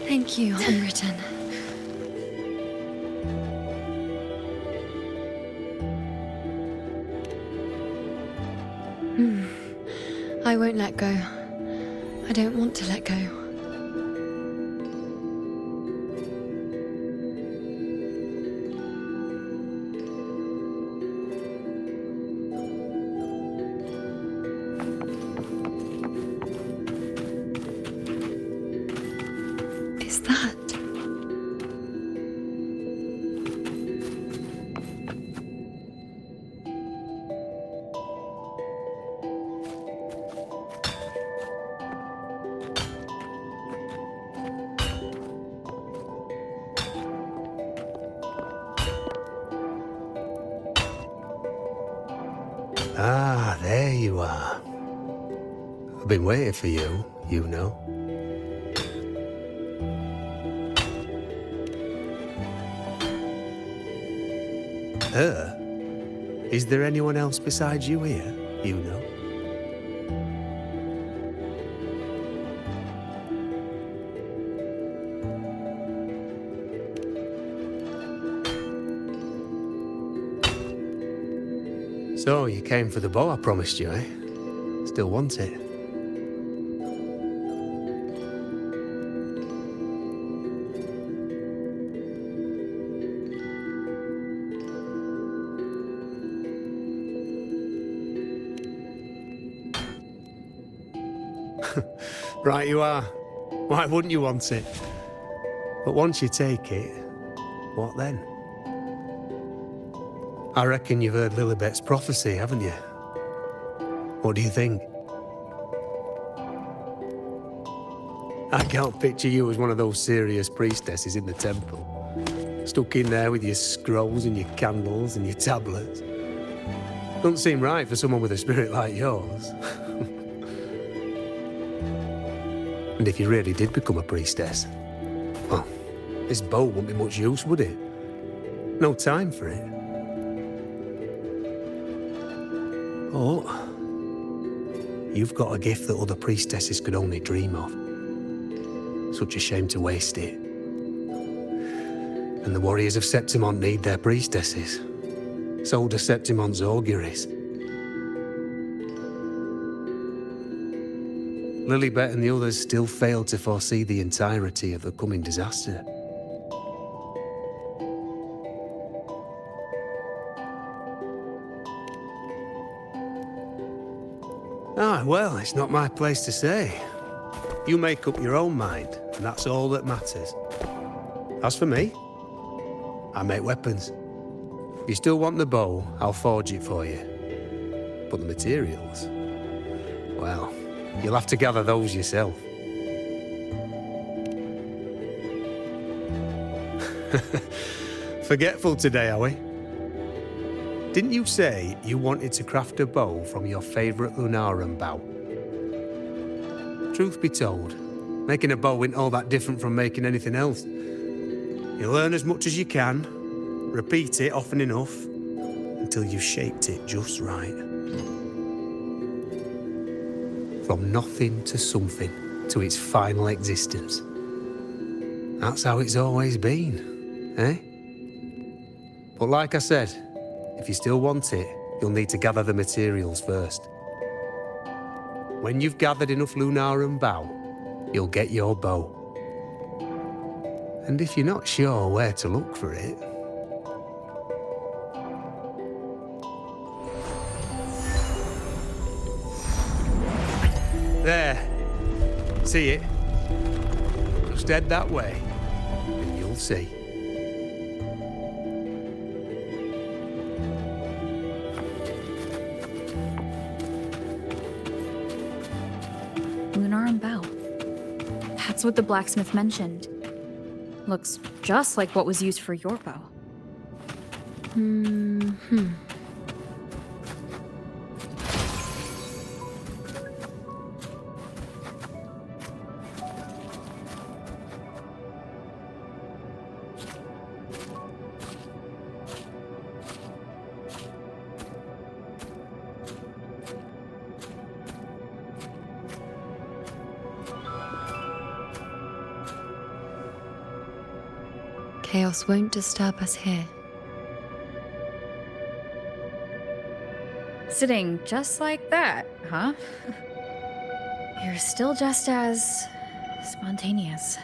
Thank you, Unwritten. I won't let go. I don't want to let go. Is that? Ah, there you are. I've been waiting for you, you know. Her? Is there anyone else besides you here, you know? So, you came for the bow I promised you, eh? Still want it? Right you are. Why wouldn't you want it? But once you take it, what then? I reckon you've heard Lilibet's prophecy, haven't you? What do you think? I can't picture you as one of those serious priestesses in the temple. Stuck in there with your scrolls and your candles and your tablets. Doesn't seem right for someone with a spirit like yours. And if you really did become a priestess, well, this bow wouldn't be much use, would it? No time for it. But you've got a gift that other priestesses could only dream of. Such a shame to waste it. And the warriors of Septimont need their priestesses. So do Septimont's auguries. Lilibet and the others still failed to foresee the entirety of the coming disaster. Ah, well, it's not my place to say. You make up your own mind, and that's all that matters. As for me, I make weapons. If you still want the bow, I'll forge it for you. But the materials, well, you'll have to gather those yourself. Forgetful today, are we? Didn't you say you wanted to craft a bow from your favourite Lunarum bow? Truth be told, making a bow isn't all that different from making anything else. You learn as much as you can, repeat it often enough, until you've shaped it just right. From nothing to something, to its final existence. That's how it's always been, eh? But like I said, if you still want it, you'll need to gather the materials first. When you've gathered enough Lunarum bow, you'll get your bow. And if you're not sure where to look for it... There. See it? Just head that way, and you'll see. Lunarum bow. That's what the blacksmith mentioned. Looks just like what was used for your bow. Chaos won't disturb us here. Sitting just like that, huh? You're still just as spontaneous.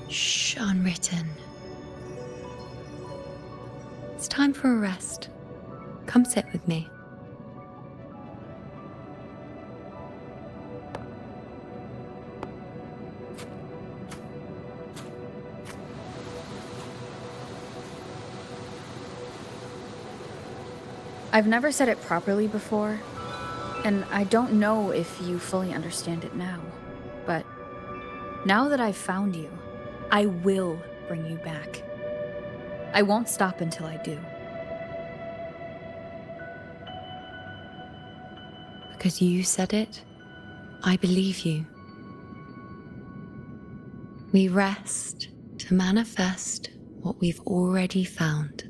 Shh, unwritten. It's time for a rest. Come sit with me. I've never said it properly before, and I don't know if you fully understand it now, but now that I've found you, I will bring you back. I won't stop until I do. Because you said it, I believe you. We rest to manifest what we've already found.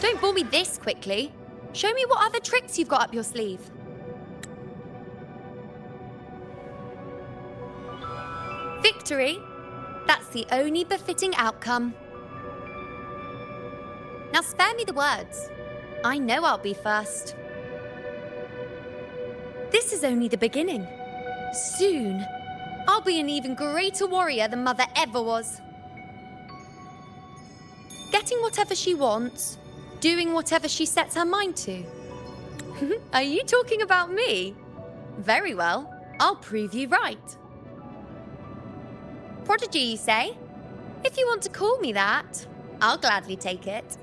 Don't bore me this quickly. Show me what other tricks you've got up your sleeve. Victory? That's the only befitting outcome. Now spare me the words. I know I'll be first. This is only the beginning. Soon, I'll be an even greater warrior than Mother ever was. getting whatever she wants, doing whatever she sets her mind to. Are you talking about me? Very well, I'll prove you right. Prodigy, you say? If you want to call me that, I'll gladly take it.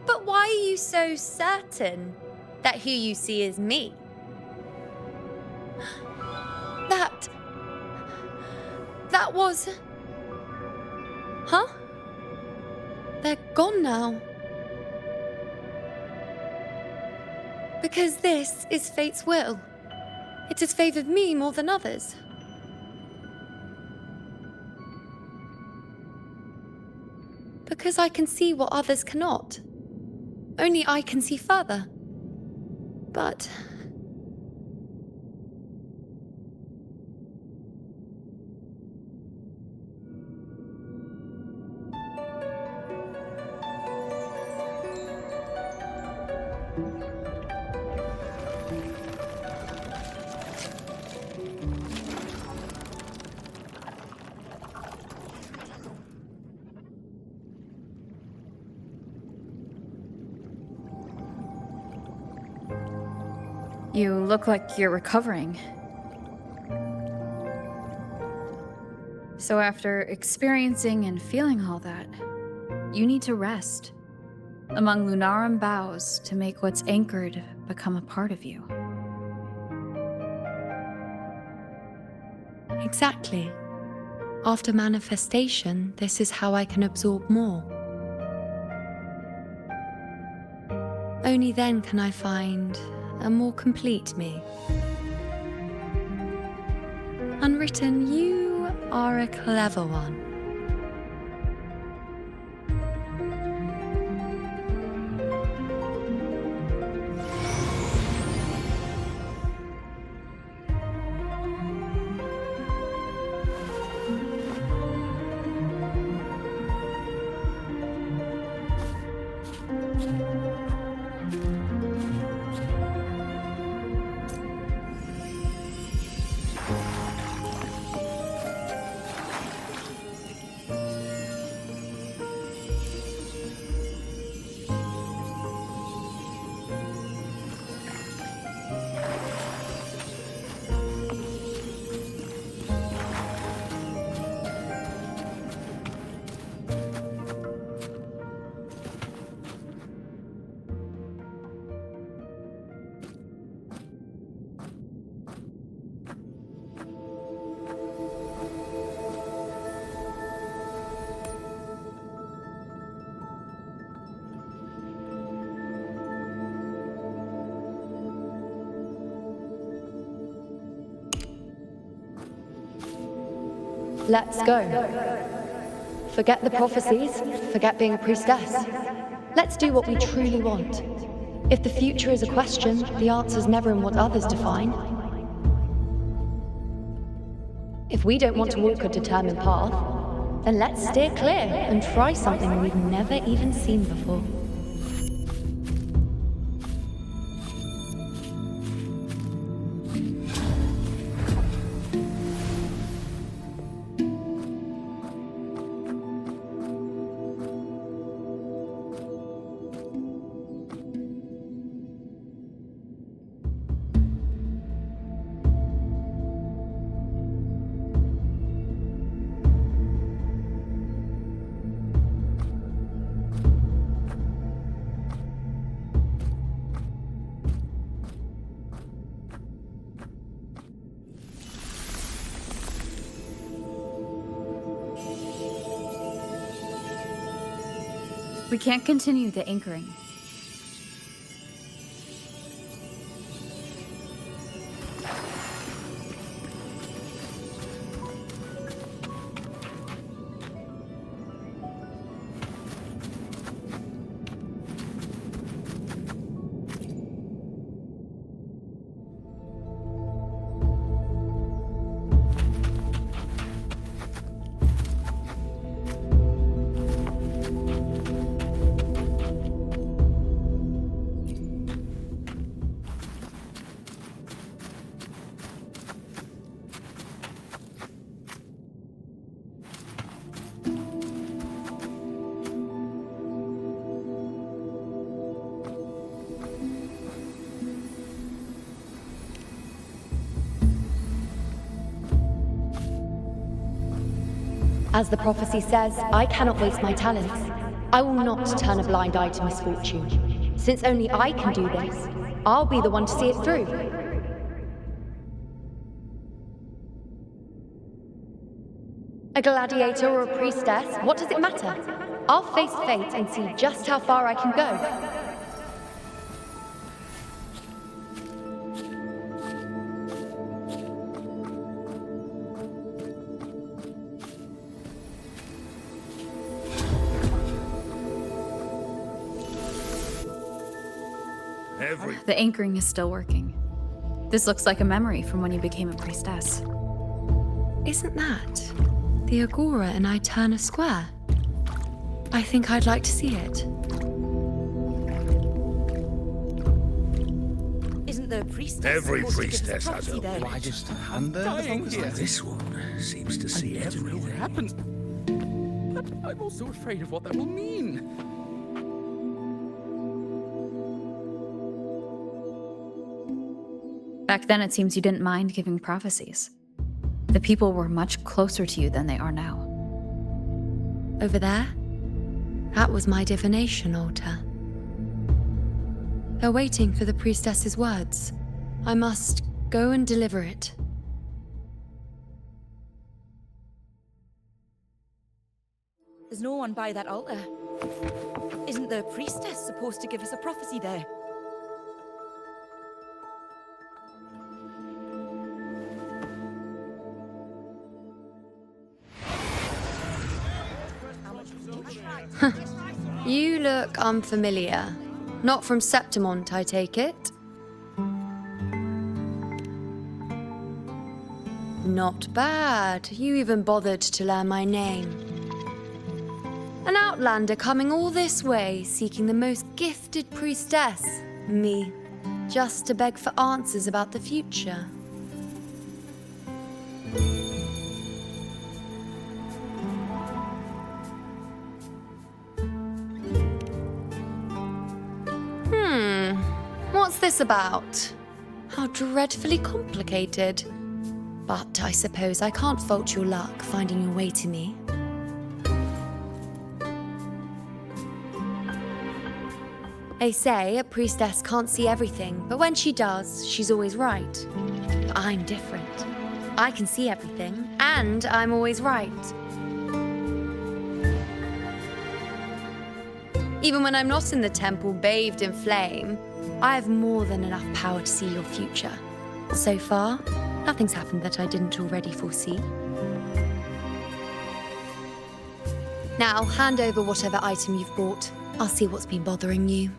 But why are you so certain that who you see is me? That was... Huh? They're gone now. Because this is fate's will. It has favored me more than others. Because I can see what others cannot. Only I can see further. But... You look like you're recovering. So after experiencing and feeling all that, you need to rest among Lunarum boughs to make what's anchored become a part of you. Exactly. After manifestation, this is how I can absorb more. Only then can I find a more complete me. Unwritten, you are a clever one. Let's go. Forget the prophecies, forget being a priestess. Let's do what we truly want. If the future is a question, the answer's never in what others define. If we don't want to walk a determined path, then let's steer clear and try something we've never even seen before. We can't continue the anchoring. As the prophecy says, I cannot waste my talents. I will not turn a blind eye to misfortune. Since only I can do this, I'll be the one to see it through. A gladiator or a priestess, what does it matter? I'll face fate and see just how far I can go. The anchoring is still working. This looks like a memory from when you became a priestess. Isn't that the Agora in Eterna Square? I think I'd like to see it. Isn't there a priestess? Every supposed to give us priestess has prophecy a there? why just hand dying here. This one seems to see everything. What happens? But I'm also afraid of what that will mean. Back then, it seems you didn't mind giving prophecies. The people were much closer to you than they are now. Over there? That was my divination altar. They're waiting for the priestess's words. I must go and deliver it. There's no one by that altar. Isn't there a priestess supposed to give us a prophecy there? You look unfamiliar. Not from Septimont, I take it? Not bad. You even bothered to learn my name. An outlander coming all this way, seeking the most gifted priestess, me, just to beg for answers about the future. What's this about? How dreadfully complicated. But I suppose I can't fault your luck finding your way to me. They say a priestess can't see everything, but when she does, she's always right. But I'm different. I can see everything, and I'm always right. Even when I'm not in the temple bathed in flame, I have more than enough power to see your future. So far, nothing's happened that I didn't already foresee. Now, hand over whatever item you've brought. I'll see what's been bothering you.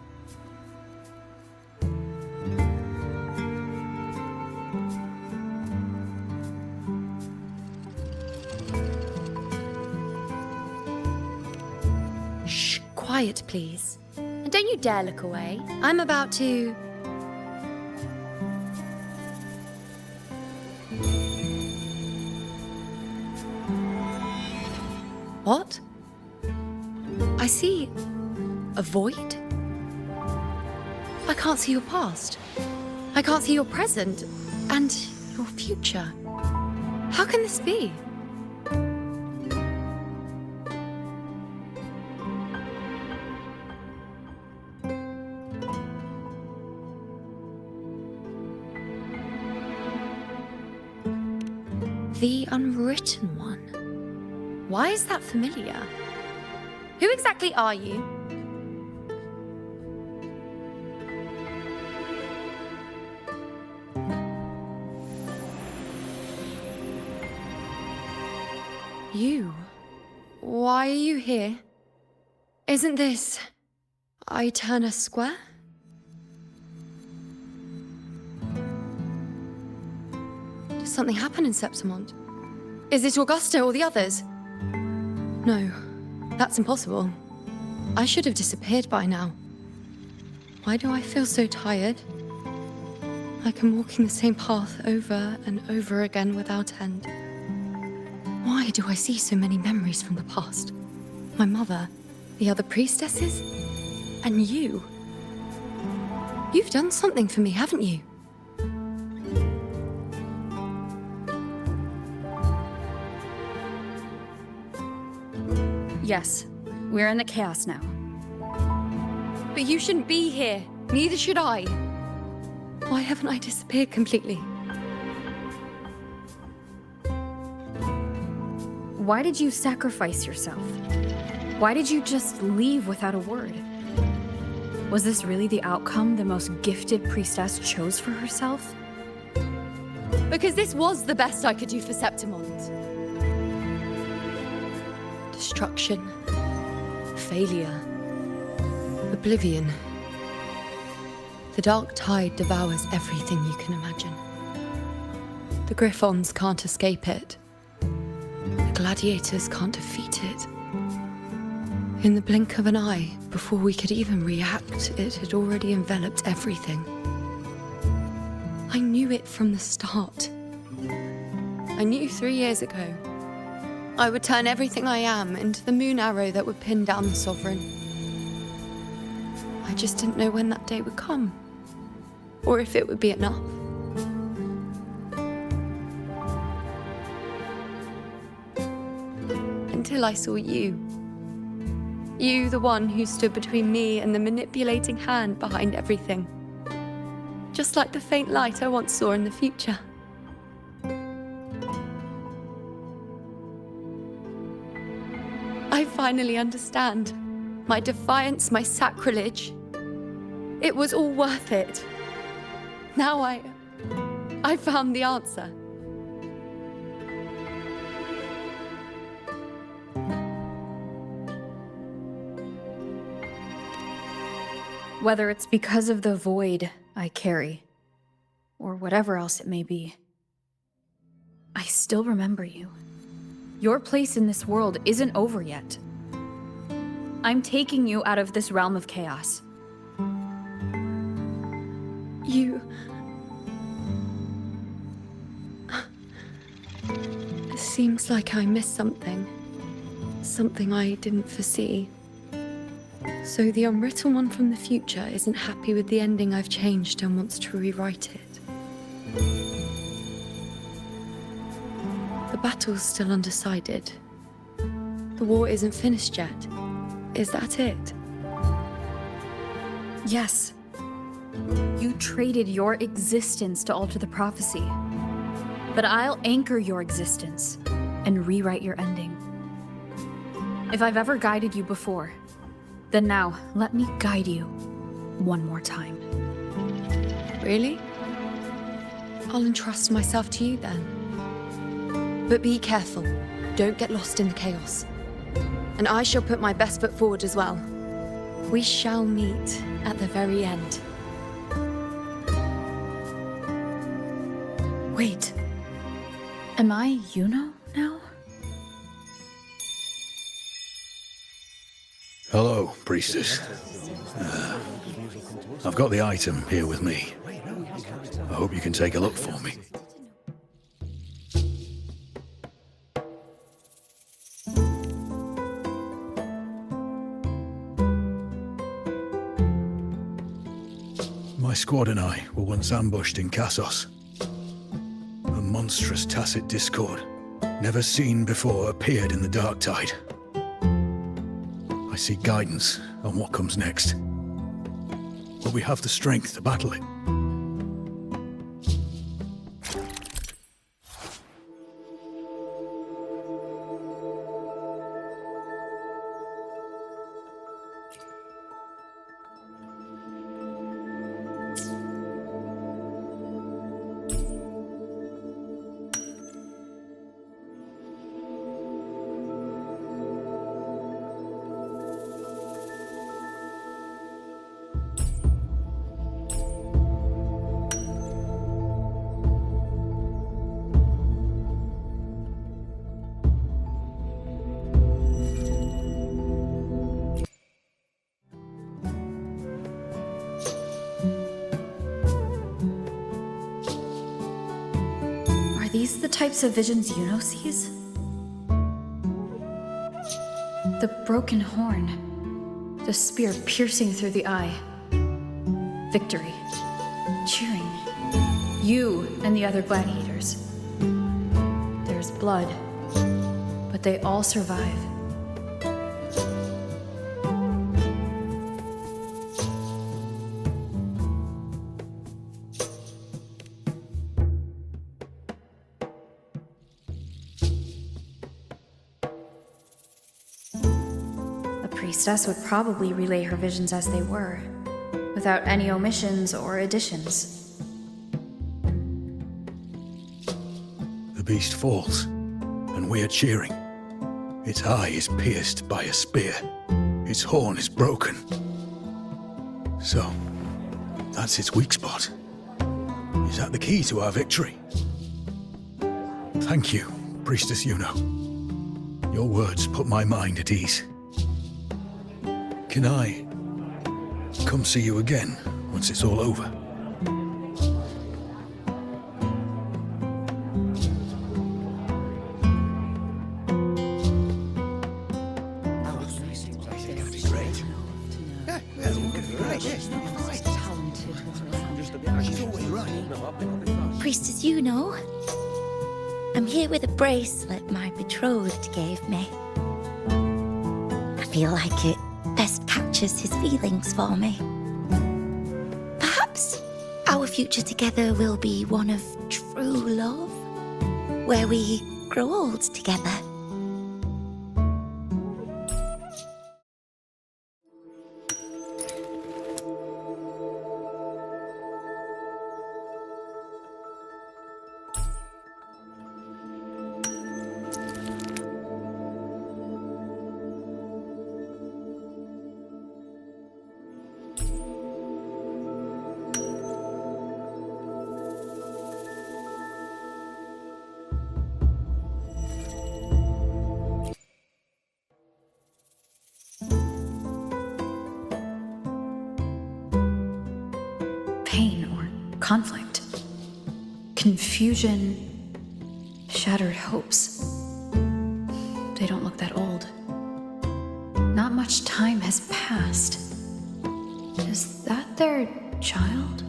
Shh, quiet, please. And don't you dare look away. I'm about to... What? I see a void? I can't see your past. I can't see your present and your future. How can this be? The Unwritten One. Why is that familiar? Who exactly are you? You? Why are you here? Isn't this Eterna Square? Did something happen in Septimont? Is it Augusta or the others? No, that's impossible. I should have disappeared by now. Why do I feel so tired? Like I'm walking the same path over and over again without end. Why do I see so many memories from the past? My mother, the other priestesses, and you. You've done something for me, haven't you? Yes, we're in the chaos now. But you shouldn't be here. Neither should I. Why haven't I disappeared completely? Why did you sacrifice yourself? Why did you just leave without a word? Was this really the outcome the most gifted priestess chose for herself? Because this was the best I could do for Septimond. Destruction. Failure. Oblivion. The dark tide devours everything you can imagine. The Griffons can't escape it. The gladiators can't defeat it. In the blink of an eye, before we could even react, it had already enveloped everything. I knew it from the start. I knew 3 years ago I would turn everything I am into the moon arrow that would pin down the Sovereign. I just didn't know when that day would come, or if it would be enough. Until I saw you. You, the one who stood between me and the manipulating hand behind everything. Just like the faint light I once saw in the future. I finally understand. My defiance, my sacrilege. It was all worth it. Now I found the answer. Whether it's because of the void I carry, or whatever else it may be, I still remember you. Your place in this world isn't over yet. I'm taking you out of this realm of chaos. You... It seems like I missed something. Something I didn't foresee. So the unwritten one from the future isn't happy with the ending I've changed and wants to rewrite it. The battle's still undecided. The war isn't finished yet. Is that it? Yes. You traded your existence to alter the prophecy. But I'll anchor your existence and rewrite your ending. If I've ever guided you before, then now let me guide you one more time. Really? I'll entrust myself to you then. But be careful. Don't get lost in the chaos. And I shall put my best foot forward as well. We shall meet at the very end. Wait. Am I Yuno now? Hello, priestess. I've got the item here with me. I hope you can take a look for me. My squad and I were once ambushed in Kassos. A monstrous tacit discord, never seen before, appeared in the dark tide. I seek guidance on what comes next. Will we have the strength to battle it? Are these the types of visions Yuno sees? The broken horn. The spear piercing through the eye. Victory. Cheering. You and the other gladiators. There's blood, but they all survive. priestess would probably relay her visions as they were, without any omissions or additions. The beast falls, and we are cheering. Its eye is pierced by a spear. Its horn is broken. So, that's its weak spot. Is that the key to our victory? Thank you, Priestess Yuno. Your words put my mind at ease. Can I come see you again once it's all over? Priestess Yuno, I'm here with a bracelet my betrothed gave me. I feel like it best captures his feelings for me. Perhaps our future together will be one of true love, where we grow old together. Pain or conflict, confusion, shattered hopes. They don't look that old. Not much time has passed. Is that their child?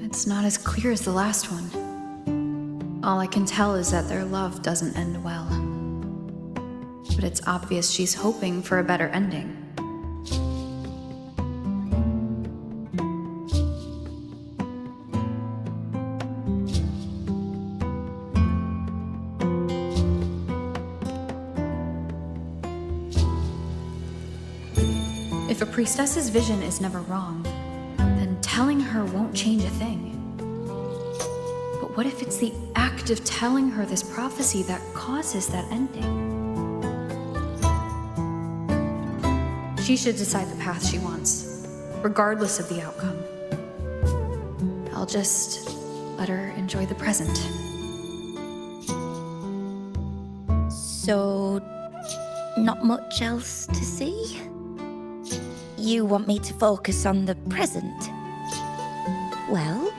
It's not as clear as the last one. All I can tell is that their love doesn't end well. But it's obvious she's hoping for a better ending. If a priestess's vision is never wrong, then telling her won't change a thing. But what if it's the act of telling her this prophecy that causes that ending? She should decide the path she wants, regardless of the outcome. I'll just let her enjoy the present. So, not much else to see? You want me to focus on the present? Well,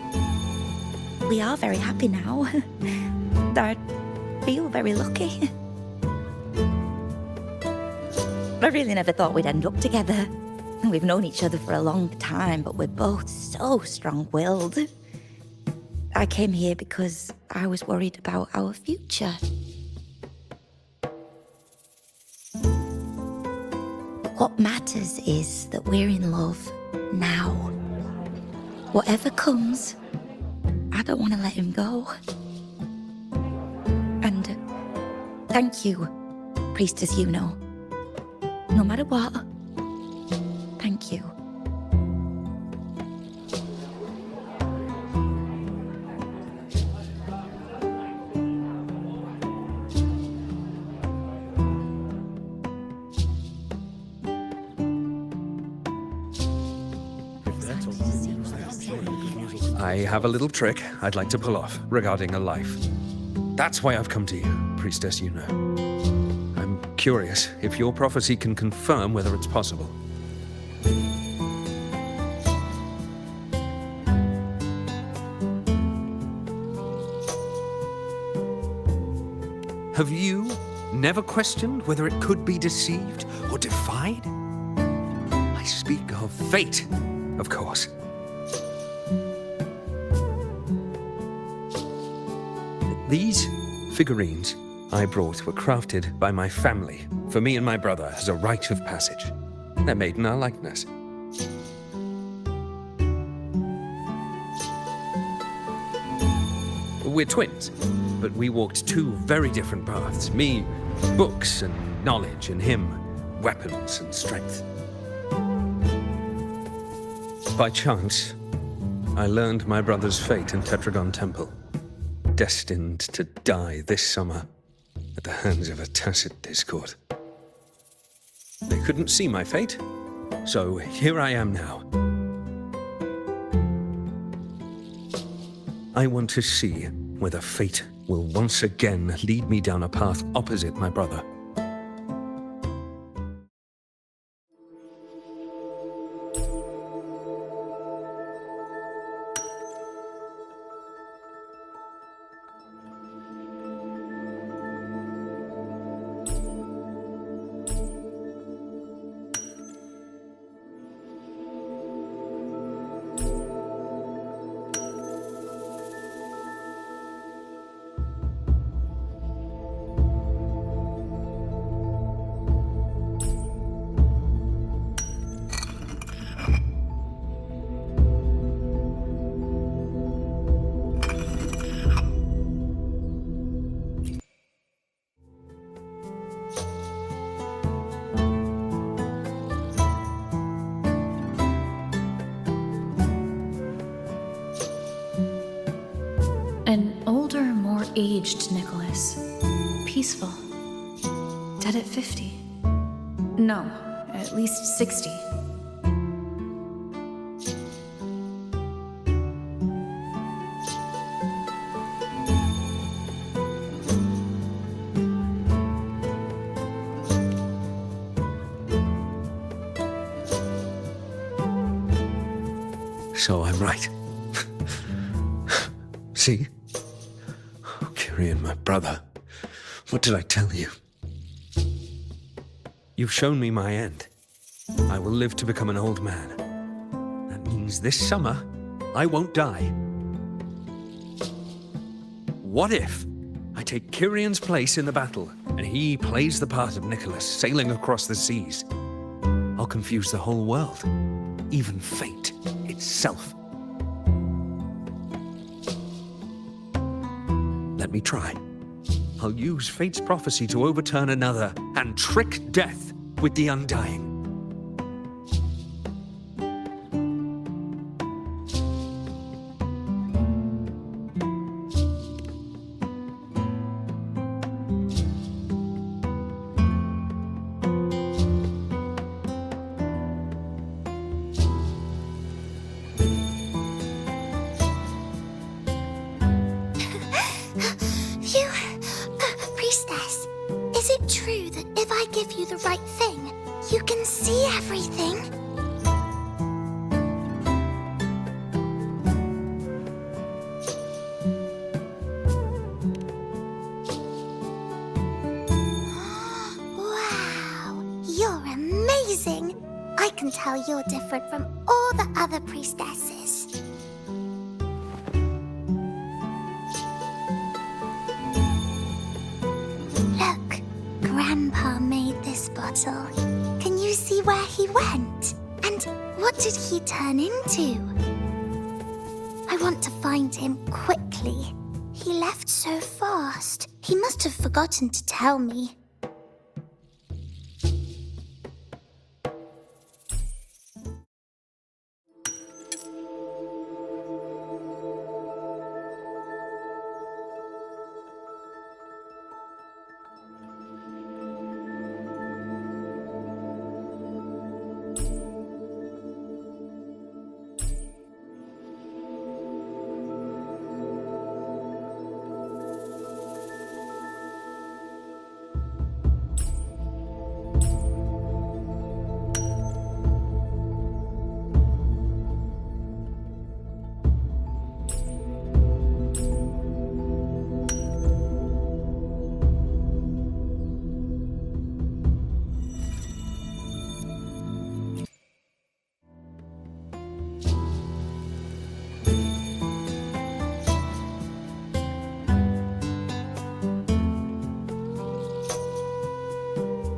we are very happy now. I feel very lucky. I really never thought we'd end up together. We've known each other for a long time, but we're both so strong-willed. I came here because I was worried about our future. What matters is that we're in love now. Whatever comes, I don't want to let him go. And thank you, Priestess Yuno. No matter what, thank you. I have a little trick I'd like to pull off regarding a life. That's why I've come to you, Priestess Yuno. I'm curious if your prophecy can confirm whether it's possible. Have you never questioned whether it could be deceived or defied? I speak of fate, of course. These figurines I brought were crafted by my family for me and my brother as a rite of passage. They're made in our likeness. We're twins, but we walked two very different paths. Me, books and knowledge, and him, weapons and strength. By chance, I learned my brother's fate in Tetragon Temple, destined to die this summer at the hands of a tacit discord. They couldn't see my fate, so here I am now. I want to see whether fate will once again lead me down a path opposite my brother. An older, more aged Nicholas. Peaceful. Dead at 50. No, at least 60. So I'm right. See? Kyrian, my brother. What did I tell you? You've shown me my end. I will live to become an old man. That means this summer, I won't die. What if I take Kyrian's place in the battle, and he plays the part of Nicholas, sailing across the seas? I'll confuse the whole world, even fate itself. Let me try. I'll use fate's prophecy to overturn another and trick death with the undying. Priestess, is it true that if I give you the right thing, you can see everything? Wow, you're amazing! I can tell you're different from all the other priestesses. Grandpa made this bottle. Can you see where he went? And what did he turn into? I want to find him quickly. He left so fast. He must have forgotten to tell me.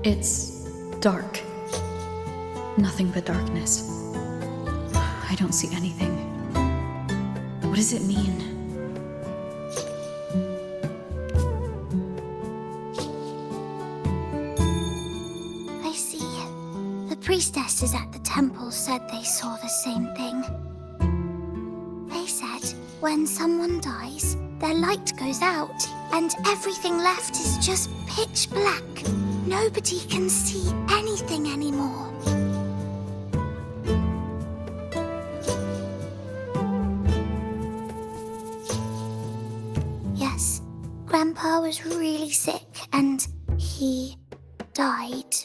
It's dark. Nothing but darkness. I don't see anything. What does it mean? priestesses at the temple said they saw the same thing. They said when someone dies, their light goes out, and everything left is just pitch black. Nobody can see anything anymore. Yes, Grandpa was really sick, and he died.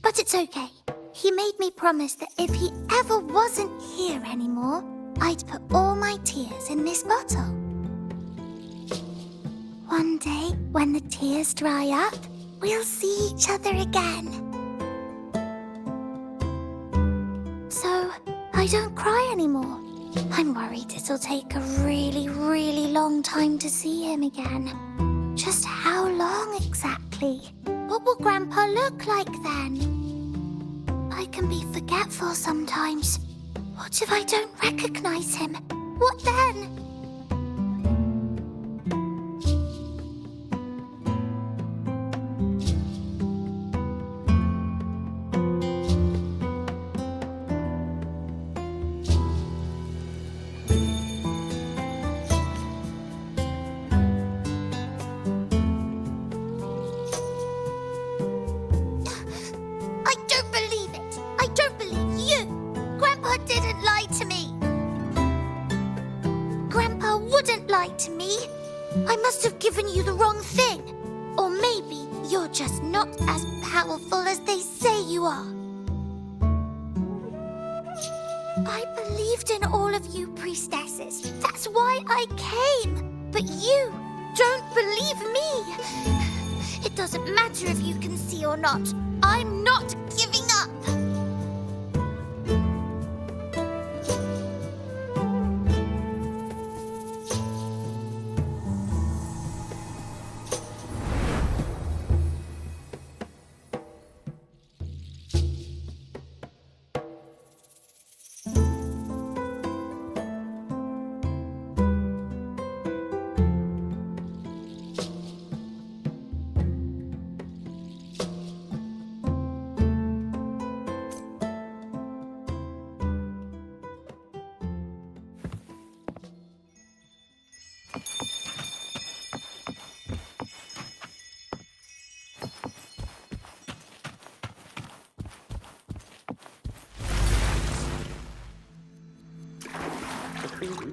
But it's okay. He made me promise that if he ever wasn't here anymore, I'd put all my tears in this bottle. One day, when the tears dry up, we'll see each other again. So, I don't cry anymore. I'm worried it'll take a really, really long time to see him again. Just how long exactly? What will Grandpa look like then? I can be forgetful sometimes. What if I don't recognize him? What then? To me, I must have given you the wrong thing. Or maybe you're just not as powerful as they say you are. I believed in all of you priestesses. That's why I came. But you don't believe me. It doesn't matter if you can see or not. I'm not giving up.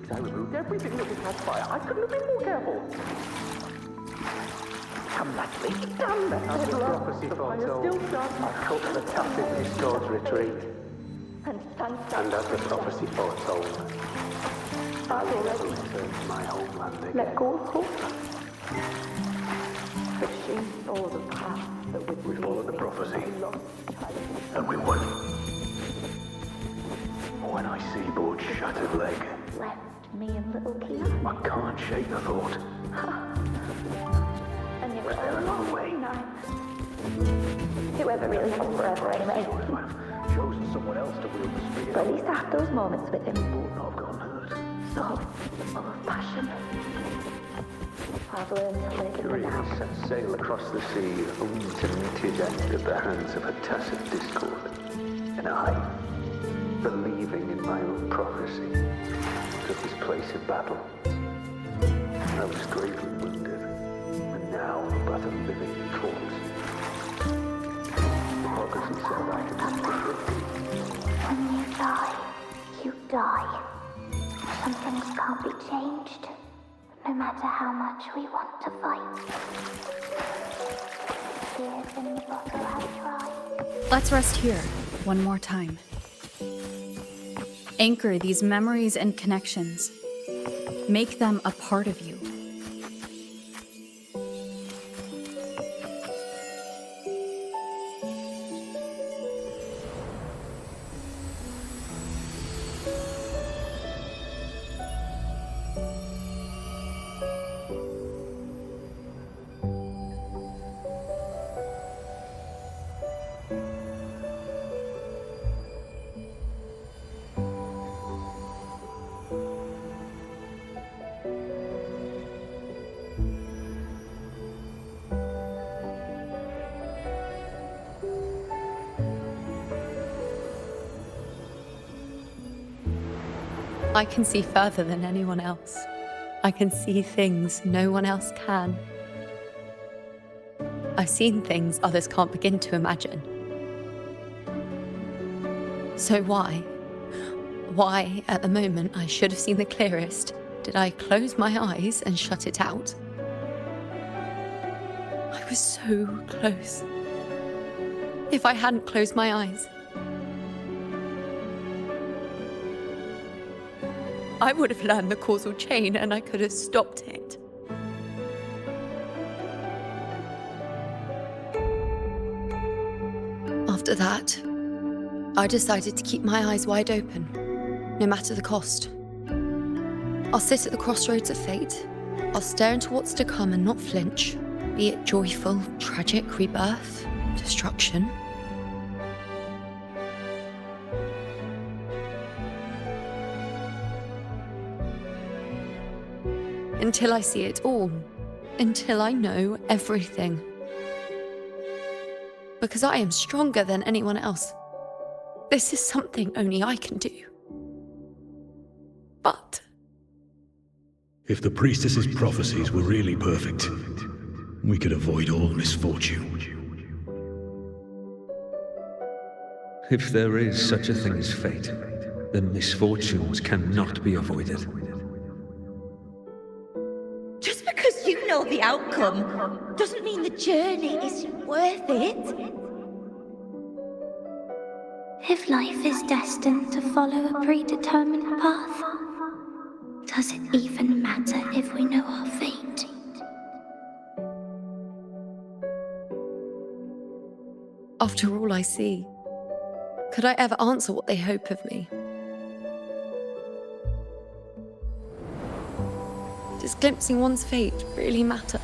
I removed everything that was catch fire. I couldn't have been more careful. Come, Natalie. Damn that As the prophecy foretold, I cut the tacit discord's retreat. And as the prophecy foretold, I will never return to my homeland again. Let go of hope. But she saw the path that would We followed the prophecy, and we won. When I see Bord's shattered leg, left me and little Kia. I can't shake the thought. And it Was there another way? No. Whoever really lives forever anyway. Chosen someone else to wield the spear. But at least I have those moments with him. Bord not have gone hurt. So full of passion. I've learned to live in the Curious now. set sail across the sea, only to meet his end at the hands of a tacit discord. And I, believing in my own prophecy, took his place in battle. I was gravely wounded, and now but a living corpse. Prophecy said I could be defeated. When you die, you die. Some things can't be changed, no matter how much we want to fight. Tears in the bottle have tried. Let's rest here, one more time. Anchor these memories and connections. Make them a part of you. I can see further than anyone else. I can see things no one else can. I've seen things others can't begin to imagine. So why, at the moment I should have seen the clearest, did I close my eyes and shut it out? I was so close. If I hadn't closed my eyes, I would have learned the causal chain and I could have stopped it. After that, I decided to keep my eyes wide open, no matter the cost. I'll sit at the crossroads of fate. I'll stare into what's to come and not flinch, be it joyful, tragic, rebirth, destruction. Until I see it all. Until I know everything. Because I am stronger than anyone else. This is something only I can do. But if the priestess's prophecies were really perfect, we could avoid all misfortune. If there is such a thing as fate, then misfortunes cannot be avoided. Just because you know the outcome doesn't mean the journey isn't worth it. If life is destined to follow a predetermined path, does it even matter if we know our fate? after all I see, could I ever answer what they hope of me? Does glimpsing one's fate really matter?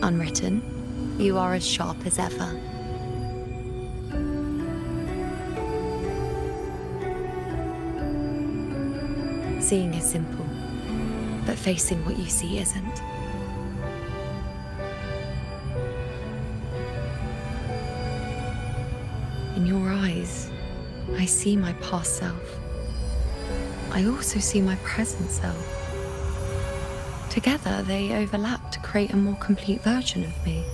Unwritten, you are as sharp as ever. Seeing is simple, but facing what you see isn't. In your eyes, I see my past self. I also see my present self. Together, they overlap to create a more complete version of me.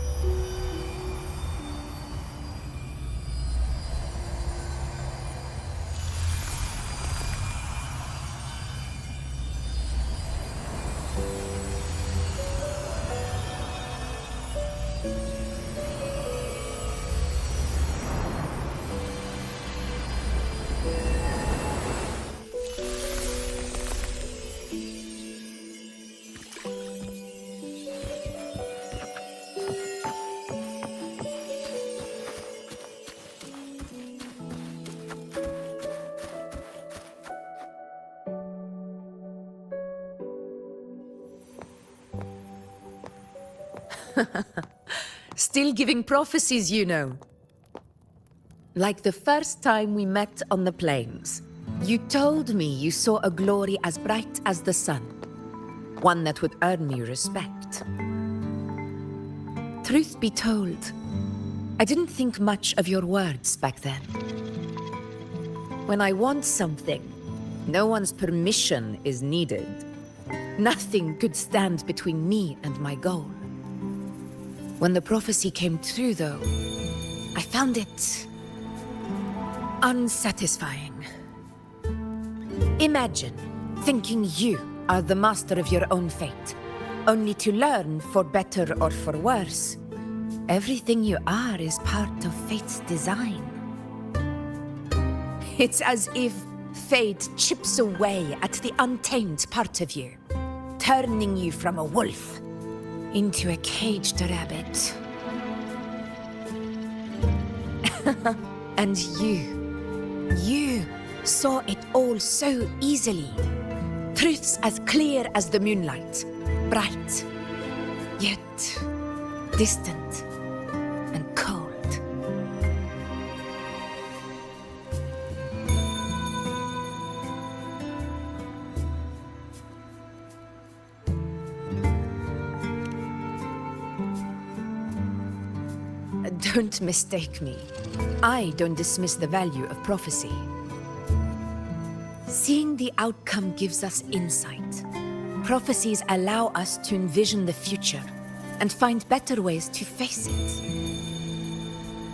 Still giving prophecies, you know. Like the first time we met on the plains. You told me you saw a glory as bright as the sun. One that would earn me respect. Truth be told, I didn't think much of your words back then. When I want something, no one's permission is needed. Nothing could stand between me and my goal. When the prophecy came true, though, I found it unsatisfying. Imagine thinking you are the master of your own fate, only to learn, for better or for worse, everything you are is part of fate's design. It's as if fate chips away at the untamed part of you, turning you from a wolf into a caged rabbit. And you saw it all so easily. Truths as clear as the moonlight, bright, yet distant and cold. Don't mistake me. I don't dismiss the value of prophecy. Seeing the outcome gives us insight. Prophecies allow us to envision the future and find better ways to face it.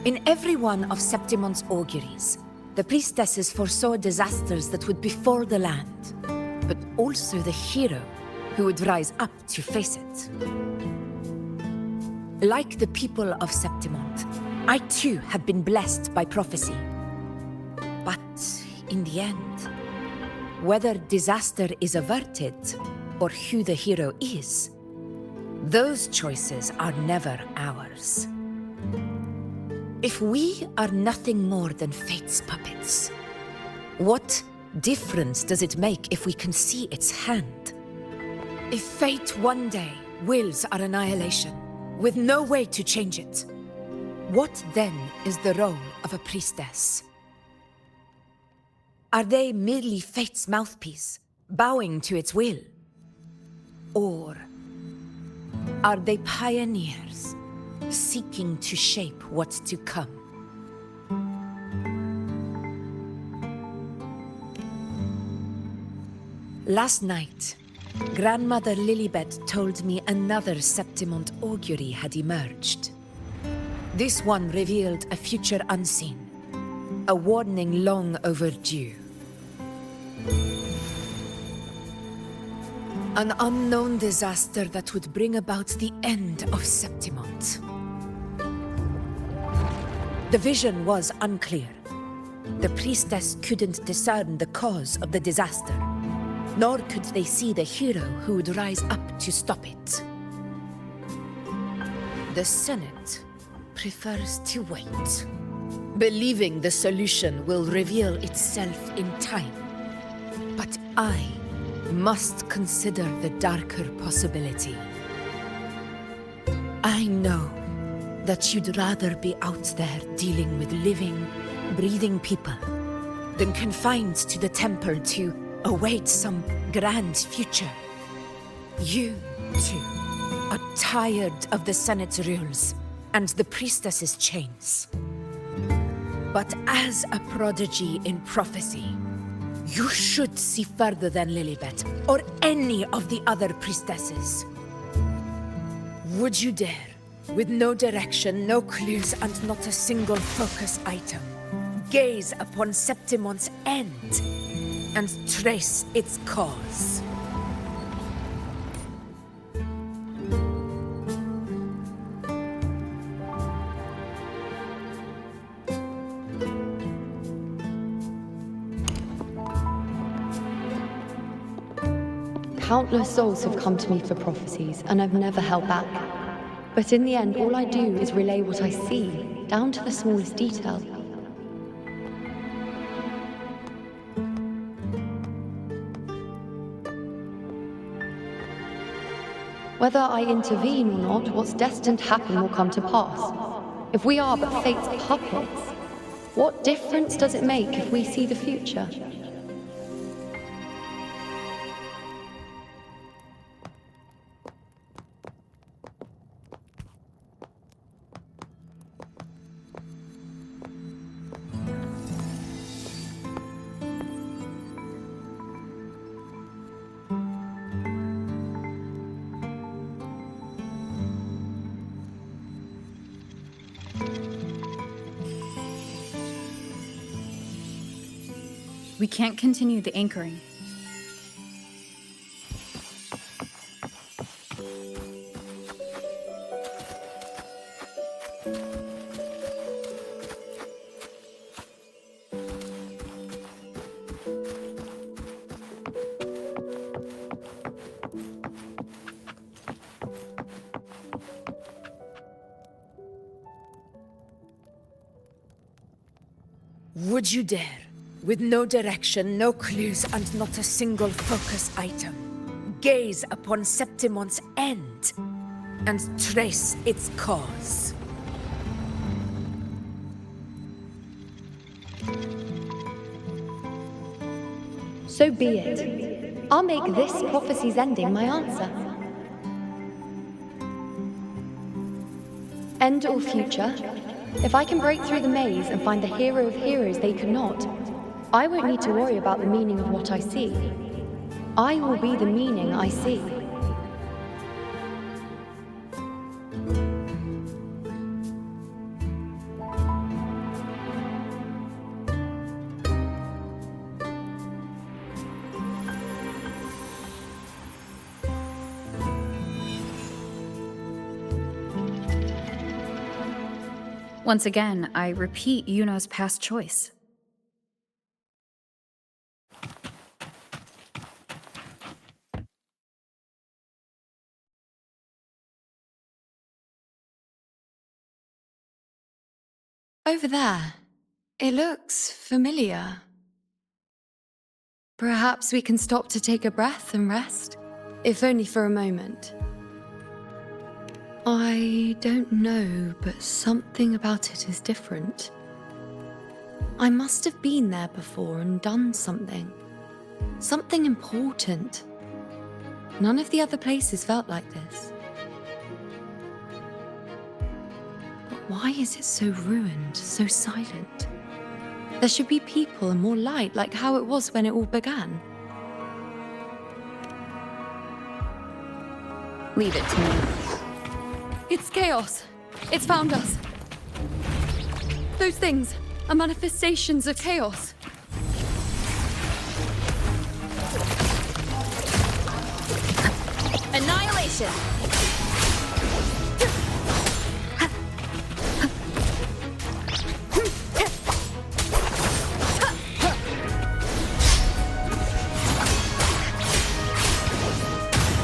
In every one of Septimon's auguries, the priestesses foresaw disasters that would befall the land, but also the hero who would rise up to face it. Like the people of Septimont, I too have been blessed by prophecy. But in the end, whether disaster is averted or who the hero is, those choices are never ours. If we are nothing more than fate's puppets, what difference does it make if we can see its hand? If fate one day wills our annihilation, with no way to change it, what then is the role of a priestess? Are they merely fate's mouthpiece, bowing to its will? Or are they pioneers, seeking to shape what's to come? Last night, Grandmother Lilibet told me another Septimont augury had emerged. This one revealed a future unseen, a warning long overdue. An unknown disaster that would bring about the end of Septimont. The vision was unclear. The priestess couldn't discern the cause of the disaster, nor could they see the hero who would rise up to stop it. The Senate prefers to wait, believing the solution will reveal itself in time. But I must consider the darker possibility. I know that you'd rather be out there dealing with living, breathing people than confined to the temple to await some grand future. You, too, are tired of the Senate's rules and the priestess's chains. But as a prodigy in prophecy, you should see further than Lilibet or any of the other priestesses. Would you dare, with no direction, no clues, and not a single focus item, gaze upon Septimont's end and trace its cause? Countless souls have come to me for prophecies, and I've never held back. But in the end, all I do is relay what I see, down to the smallest detail. Whether I intervene or not, what's destined to happen will come to pass. If we are but fate's puppets, what difference does it make if we see the future? We can't continue the anchoring. Would you dare, with no direction, no clues, and not a single focus item, gaze upon Septimon's end and trace its cause? So be it. I'll make this prophecy's ending my answer. End or future, if I can break through the maze and find the hero of heroes they could not, I won't need to worry about the meaning of what I see. I will be the meaning I see. Once again, I repeat Yuno's past choice. Over there. It looks familiar. Perhaps we can stop to take a breath and rest, if only for a moment. I don't know, but something about it is different. I must have been there before and done something. Something important. None of the other places felt like this. But why is it so ruined, so silent? There should be people and more light, like how it was when it all began. Leave it to me. It's chaos. It's found us. Those things are manifestations of chaos. Annihilation!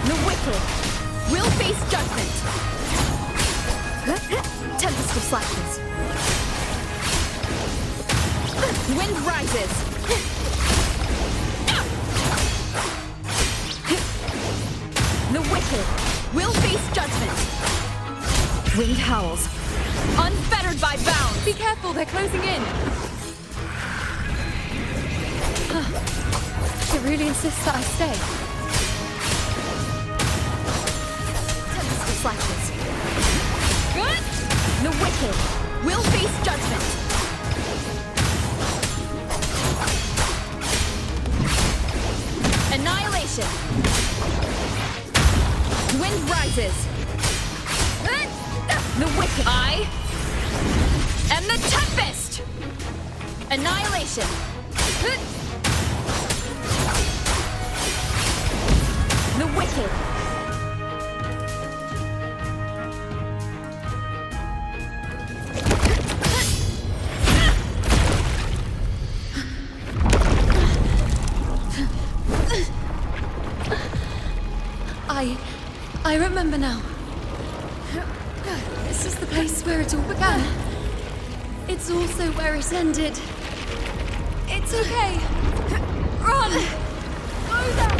The wicked will face judgment! Tempest of slashes. Wind rises. The wicked will face judgment. Wind howls, unfettered by bounds. Be careful, they're closing in. It really insists that I stay. Tempest of slashes. The wicked will face judgment. Annihilation. Wind rises. The wicked. I am the Tempest. Annihilation. The wicked. I remember now. This is the place where it all began. It's also where it ended. It's okay. Run! Go there!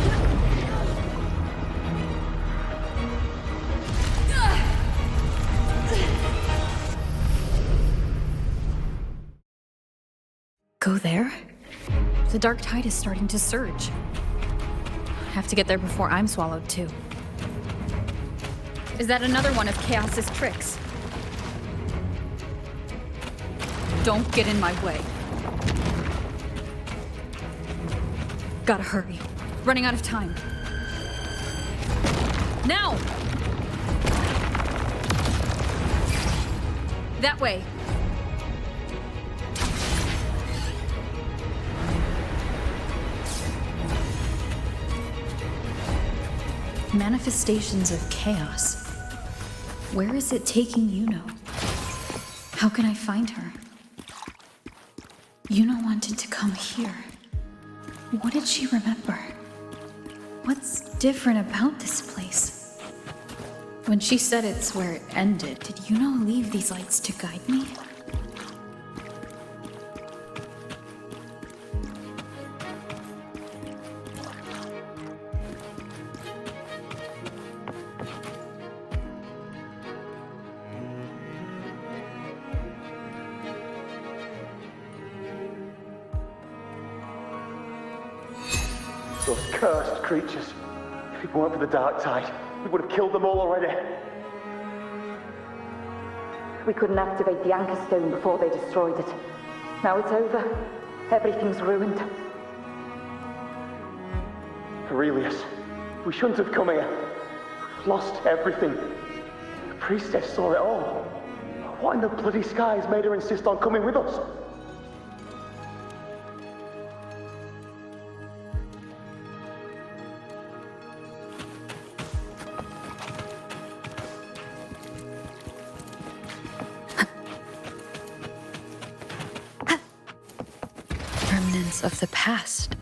Go there? The dark tide is starting to surge. I have to get there before I'm swallowed too. Is that another one of Chaos's tricks? Don't get in my way. Gotta hurry. Running out of time. Now! That way. Manifestations of chaos. Where is it taking Yuno? How can I find her? Yuno wanted to come here. What did she remember? What's different about this place? When she said it's where it ended, did Yuno leave these lights to guide me? Those cursed creatures. If it weren't for the dark tide, we would have killed them all already. We couldn't activate the Anchor Stone before they destroyed it. Now it's over. Everything's ruined. Aurelius, we shouldn't have come here. We've lost everything. The priestess saw it all. What in the bloody skies made her insist on coming with us? Remnants of the past.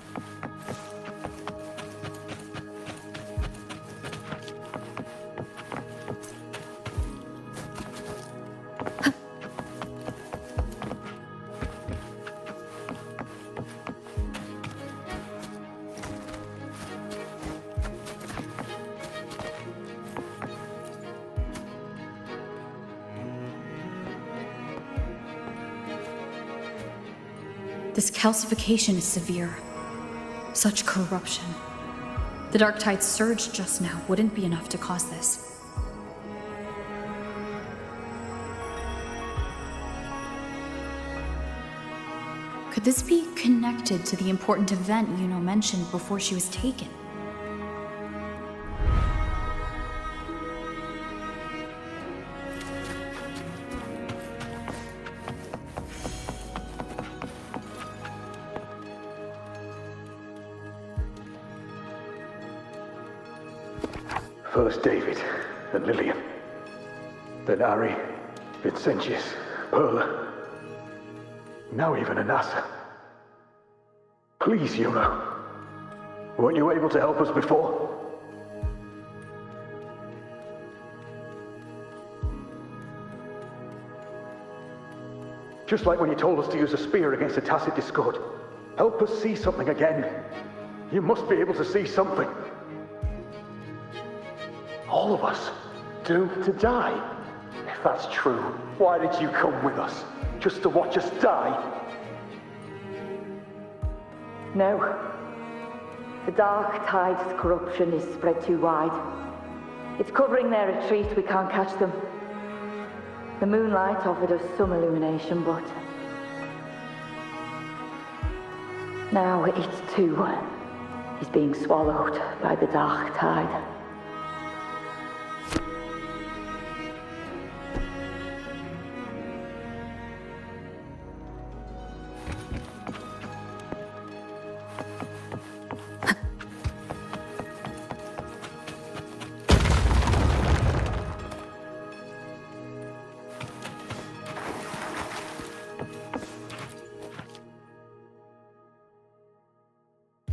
This calcification is severe. Such corruption. The Dark Tide's surge just now wouldn't be enough to cause this. Could this be connected to the important event Yuno mentioned before she was taken? First David, then Lillian, then Ari, Vincentius, Perla, now even Anassa. Please, Yuno. Weren't you able to help us before? Just like when you told us to use a spear against a tacit discord. Help us see something again. You must be able to see something. All of us, doomed to die. If that's true, why did you come with us? Just to watch us die? No. The Dark Tide's corruption is spread too wide. It's covering their retreat, we can't catch them. The moonlight offered us some illumination, but... now it too is being swallowed by the Dark Tide.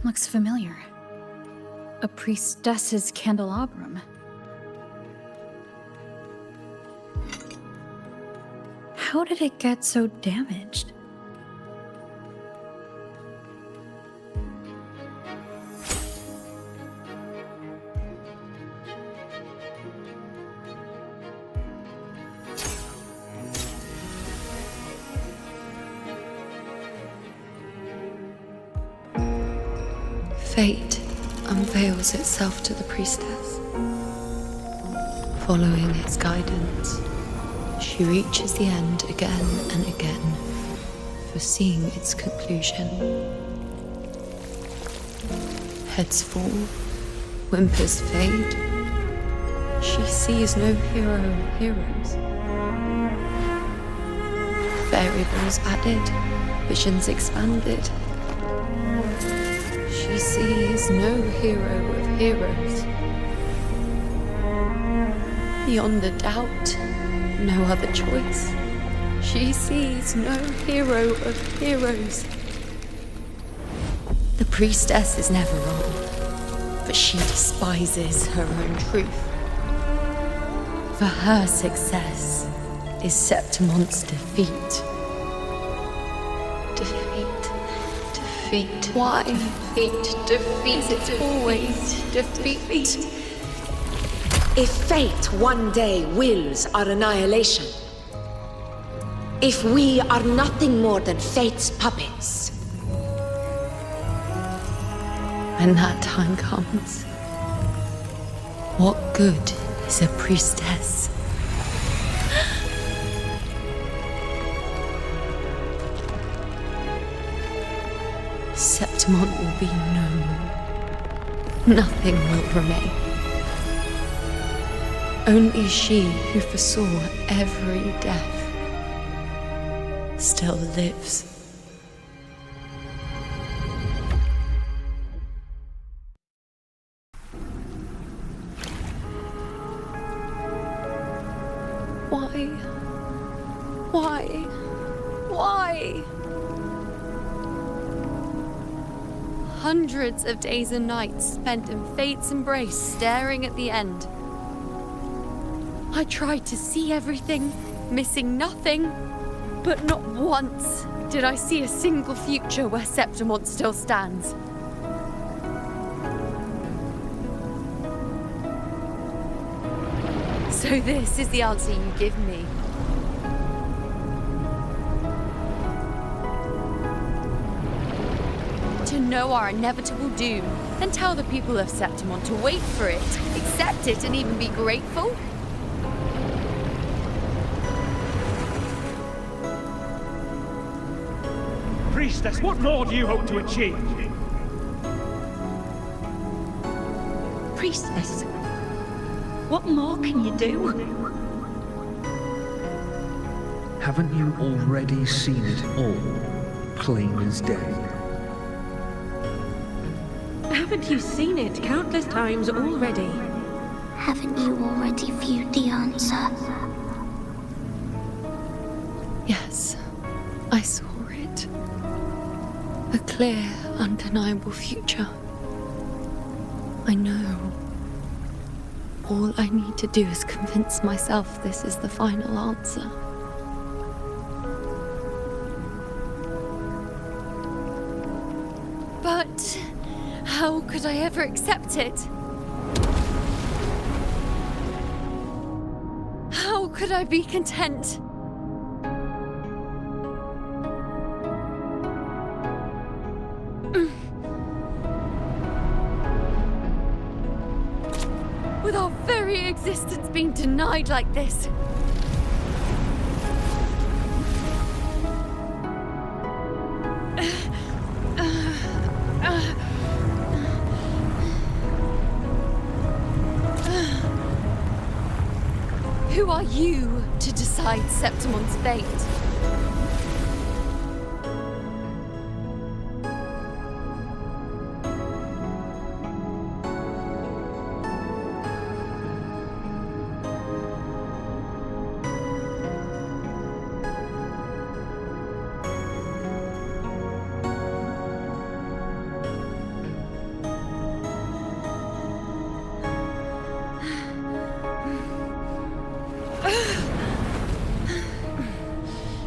Looks familiar. A priestess's candelabrum. How did it get so damaged? Fate unveils itself to the priestess. Following its guidance, she reaches the end again and again, foreseeing its conclusion. Heads fall, whimpers fade. She sees no hero of heroes. Variables added, visions expanded. She sees no hero of heroes. Beyond a doubt, no other choice. She sees no hero of heroes. The priestess is never wrong, but she despises her own truth. For her success is Septimon's defeat. Defeat. Why? Defeat. Is it always defeat? If fate one day wills our annihilation, if we are nothing more than fate's puppets, when that time comes, what good is a priestess? Septimont will be no more. Nothing will remain. Only she who foresaw every death still lives. Why? Hundreds of days and nights spent in fate's embrace, staring at the end. I tried to see everything, missing nothing, but not once did I see a single future where Septimont still stands. So this is the answer you give me. To know our inevitable doom, and tell the people of Septimont to wait for it, accept it, and even be grateful? Priestess, what more do you hope to achieve? Priestess, what more can you do? Haven't you already seen it all, plain as day? Haven't you seen it countless times already? Haven't you already viewed the answer? Yes, I saw it. A clear, undeniable future. I know. All I need to do is convince myself this is the final answer. But how could I ever accept it? How could I be content? With our very existence being denied like this. Who are you to decide Septimont's fate?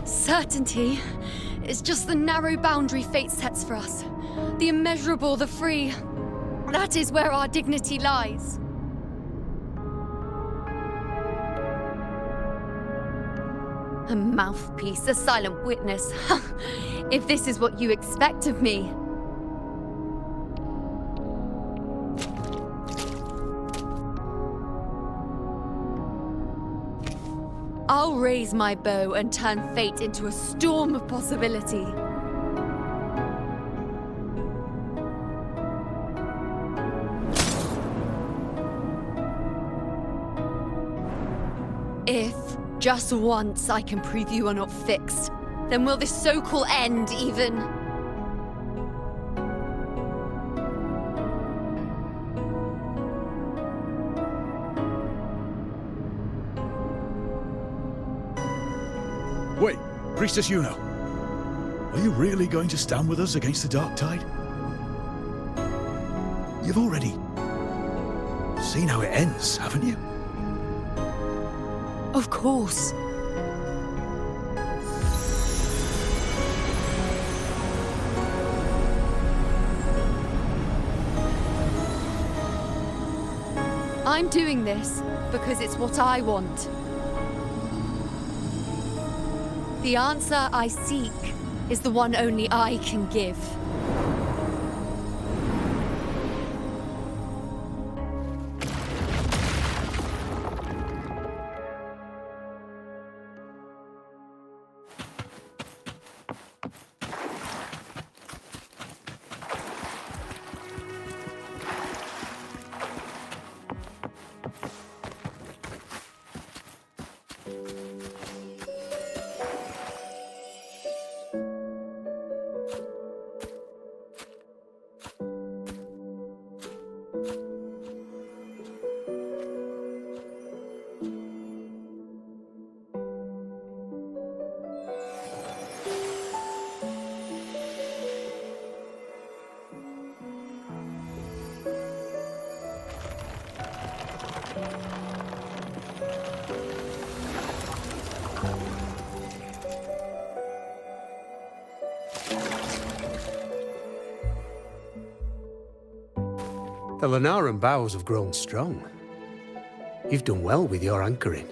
Certainty is just the narrow boundary fate sets for us. The immeasurable, the free. That is where our dignity lies. A mouthpiece, a silent witness. If this is what you expect of me. I'll raise my bow and turn fate into a storm of possibility. If, just once, I can prove you are not fixed, then will this so-called end even... Wait, Priestess Yuno. Are you really going to stand with us against the Dark Tide? You've already seen how it ends, haven't you? Of course. I'm doing this because it's what I want. The answer I seek is the one only I can give. The Lunaran bows have grown strong. You've done well with your anchoring.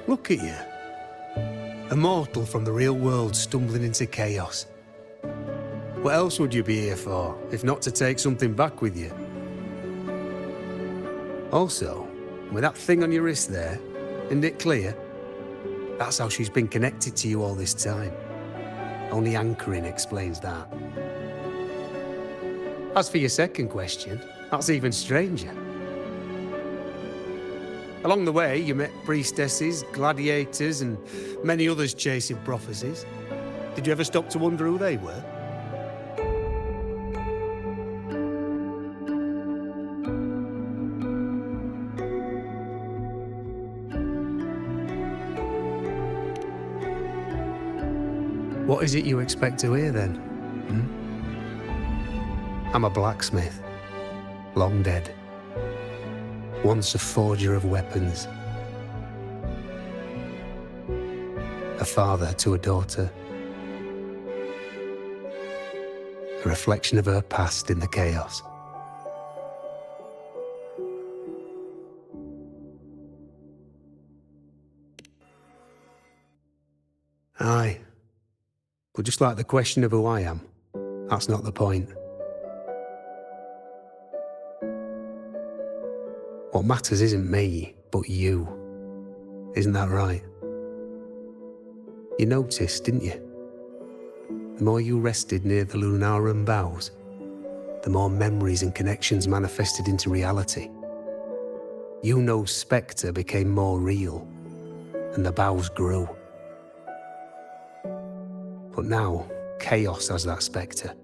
Look at you. A mortal from the real world stumbling into chaos. What else would you be here for, if not to take something back with you? Also, with that thing on your wrist there, isn't it clear? That's how she's been connected to you all this time. Only anchoring explains that. As for your second question, that's even stranger. Along the way, you met priestesses, gladiators, and many others chasing prophecies. Did you ever stop to wonder who they were? What is it you expect to hear, then? I'm a blacksmith, long dead. Once a forger of weapons. A father to a daughter. A reflection of her past in the chaos. Aye. But just like the question of who I am, that's not the point. What matters isn't me, but you. Isn't that right? You noticed, didn't you? The more you rested near the Lunaran bows, the more memories and connections manifested into reality. Yuno's spectre became more real, and the bows grew. But now, chaos has that spectre.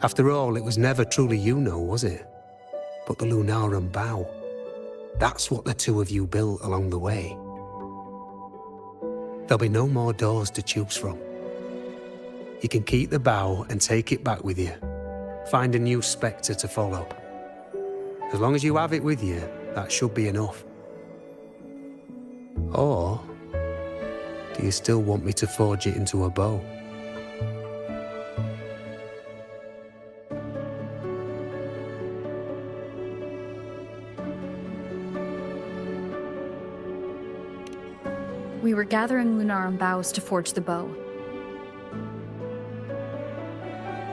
After all, it was never truly Yuno, was it? But the Lunaran bow. That's what the two of you built along the way. There'll be no more doors to choose from. You can keep the bow and take it back with you. Find a new spectre to follow. As long as you have it with you, that should be enough. Or, do you still want me to forge it into a bow? We were gathering Lunaran boughs to forge the bow.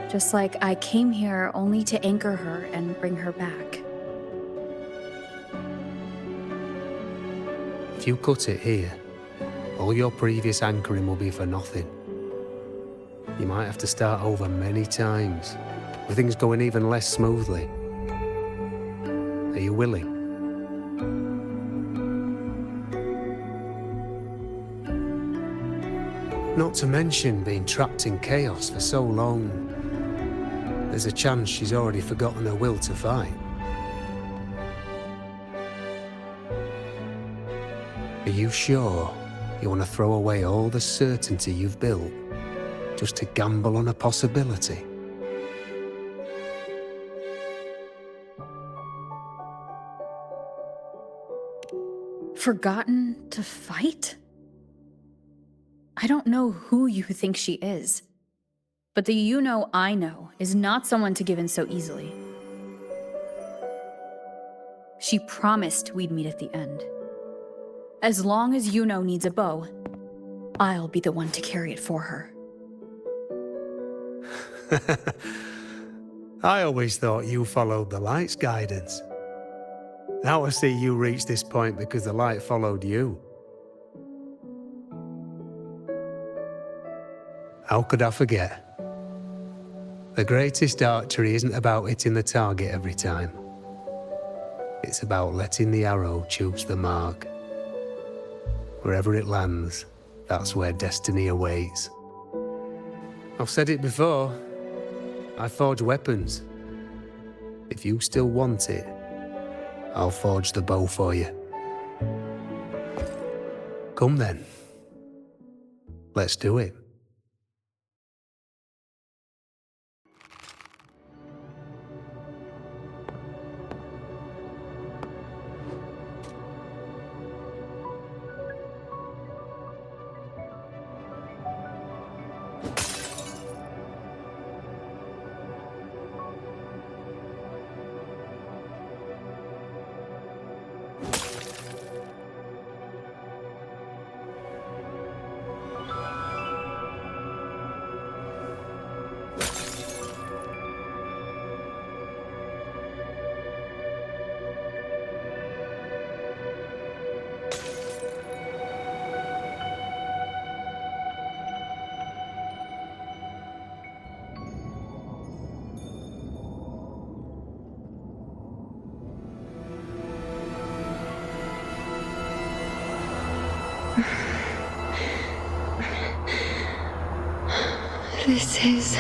Just like I came here only to anchor her and bring her back. If you cut it here, all your previous anchoring will be for nothing. You might have to start over many times, with things going even less smoothly. Are you willing? Not to mention being trapped in chaos for so long. There's a chance she's already forgotten her will to fight. Are you sure you want to throw away all the certainty you've built just to gamble on a possibility? Forgotten to fight? I don't know who you think she is, but the Yuno I know is not someone to give in so easily. She promised we'd meet at the end. As long as Yuno needs a bow, I'll be the one to carry it for her. I always thought you followed the light's guidance. Now I see you reached this point because the light followed you. How could I forget? The greatest archery isn't about hitting the target every time. It's about letting the arrow choose the mark. Wherever it lands, that's where destiny awaits. I've said it before. I forge weapons. If you still want it, I'll forge the bow for you. Come then. Let's do it. This is...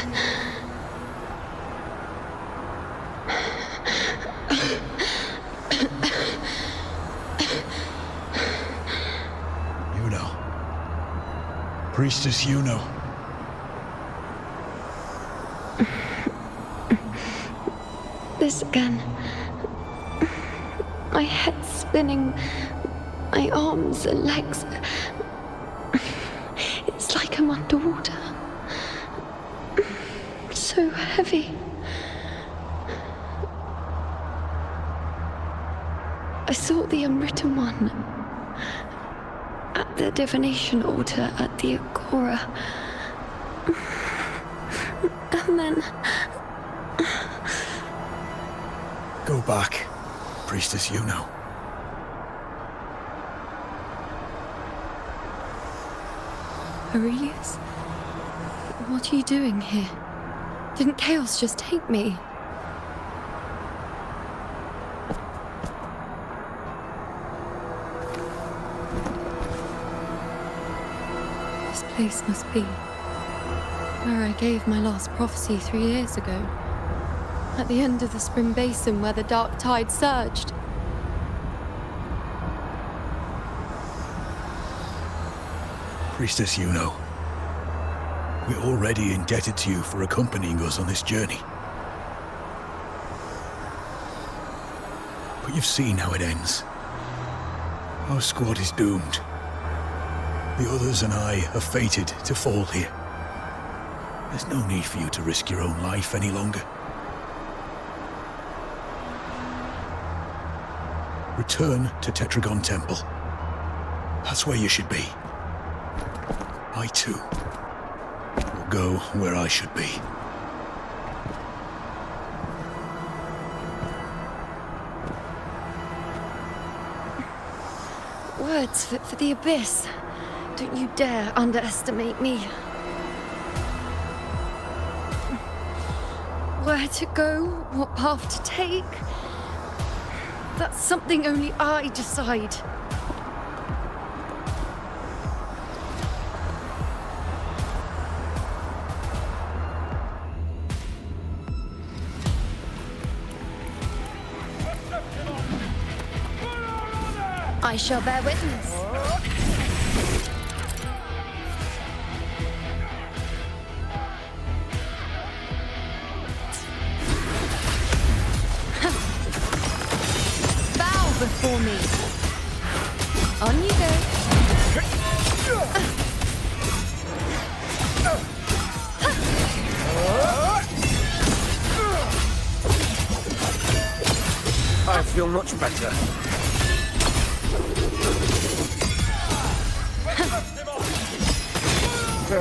Yuno. Priestess Yuno. This again. My head spinning. My arms and legs. It's like I'm underwater. So heavy. I saw the Unwritten One at the divination altar at the Agora. And then... Go back, Priestess Yuno. Aurelius? What are you doing here? Didn't chaos just take me? This place must be where I gave my last prophecy 3 years ago. At the end of the spring basin where the dark tide surged. Priestess Yuno. We're already indebted to you for accompanying us on this journey. But you've seen how it ends. Our squad is doomed. The others and I are fated to fall here. There's no need for you to risk your own life any longer. Return to Tetragon Temple. That's where you should be. I too will go where I should be. Words for the abyss. Don't you dare underestimate me. Where to go, what path to take. That's something only I decide. I shall bear witness. Before me. On you go. I feel much better.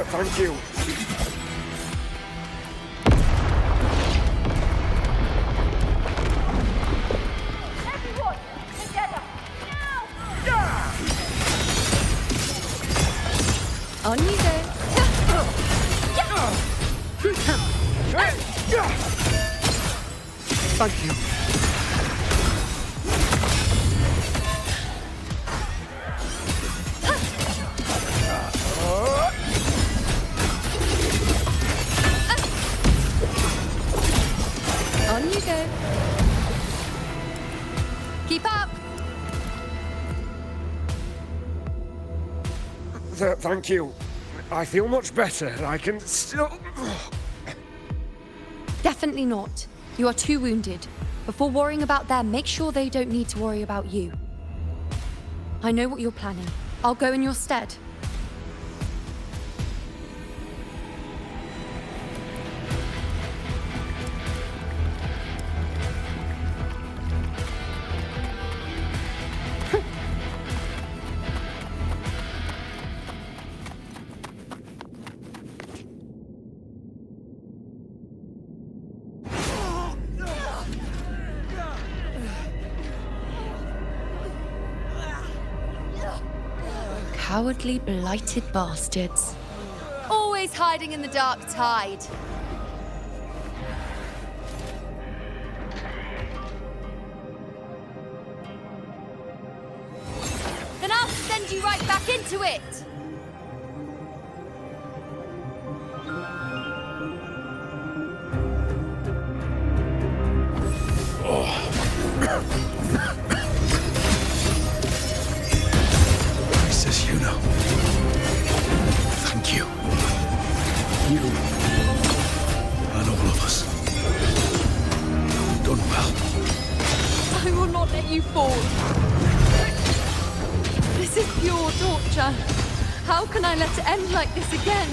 Thank you. On you go. Thank you. On you go. Keep up. Thank you. I feel much better. I can still... Definitely not. You are too wounded. Before worrying about them, make sure they don't need to worry about you. I know what you're planning. I'll go in your stead. Cowardly, blighted bastards. Always hiding in the dark tide. Then I'll send you right back into it! You and all of us. Done well. I will not let you fall. This is pure torture. How can I let it end like this again?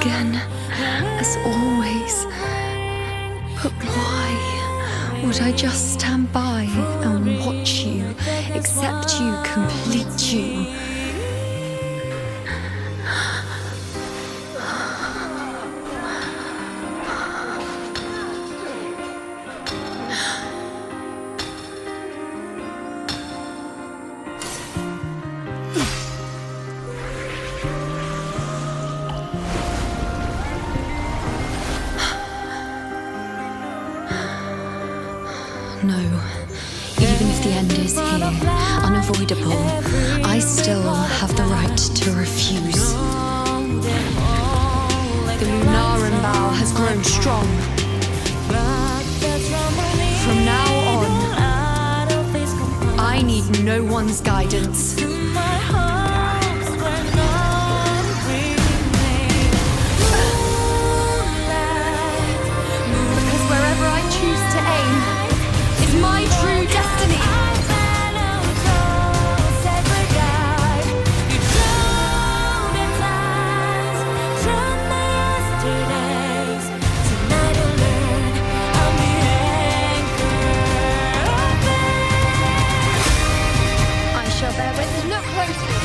Again, as always. But why would I just stand by and watch you, accept you, complete you? No. Even if the end is here, unavoidable, I still have the right to refuse. The Lunaran vow has grown strong. From now on, I need no one's guidance. Because wherever I choose to aim, is my true destiny. I shall bear witness. Look closely.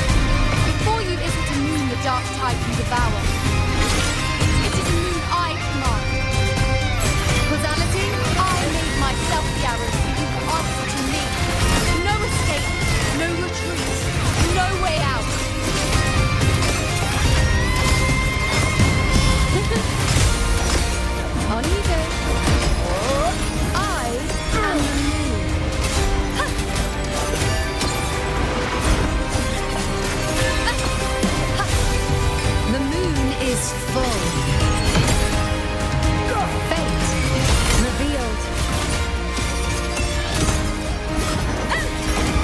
Before you isn't a moon the dark tide can devour. It is a moon I command. Causality, I made myself the arrow so you will answer to me. No escape, no retreat, no way out. On you go. I am the moon. The moon is full. Fate revealed.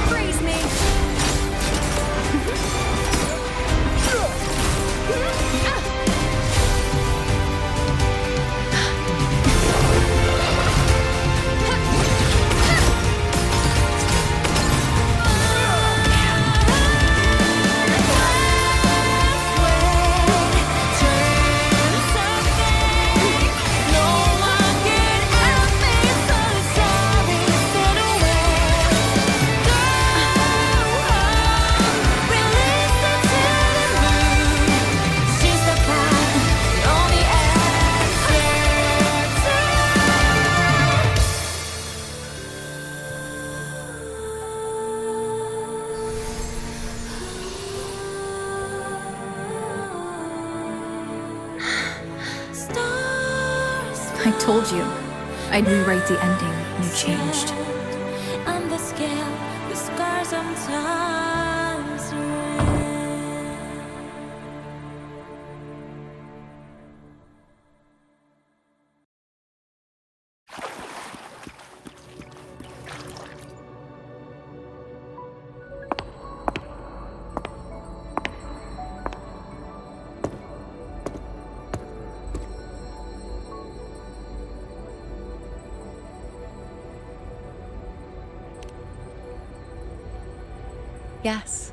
Praise me. I told you I'd rewrite the ending when you changed. On the scale, the scars sometimes ring. Yes.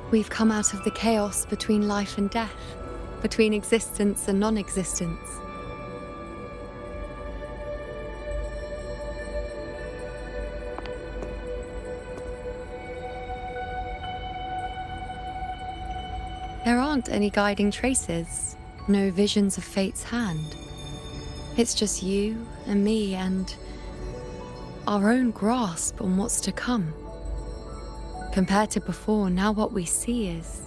We've come out of the chaos between life and death, between existence and non-existence. There aren't any guiding traces, no visions of fate's hand. It's just you and me and our own grasp on what's to come. Compared to before, now what we see is...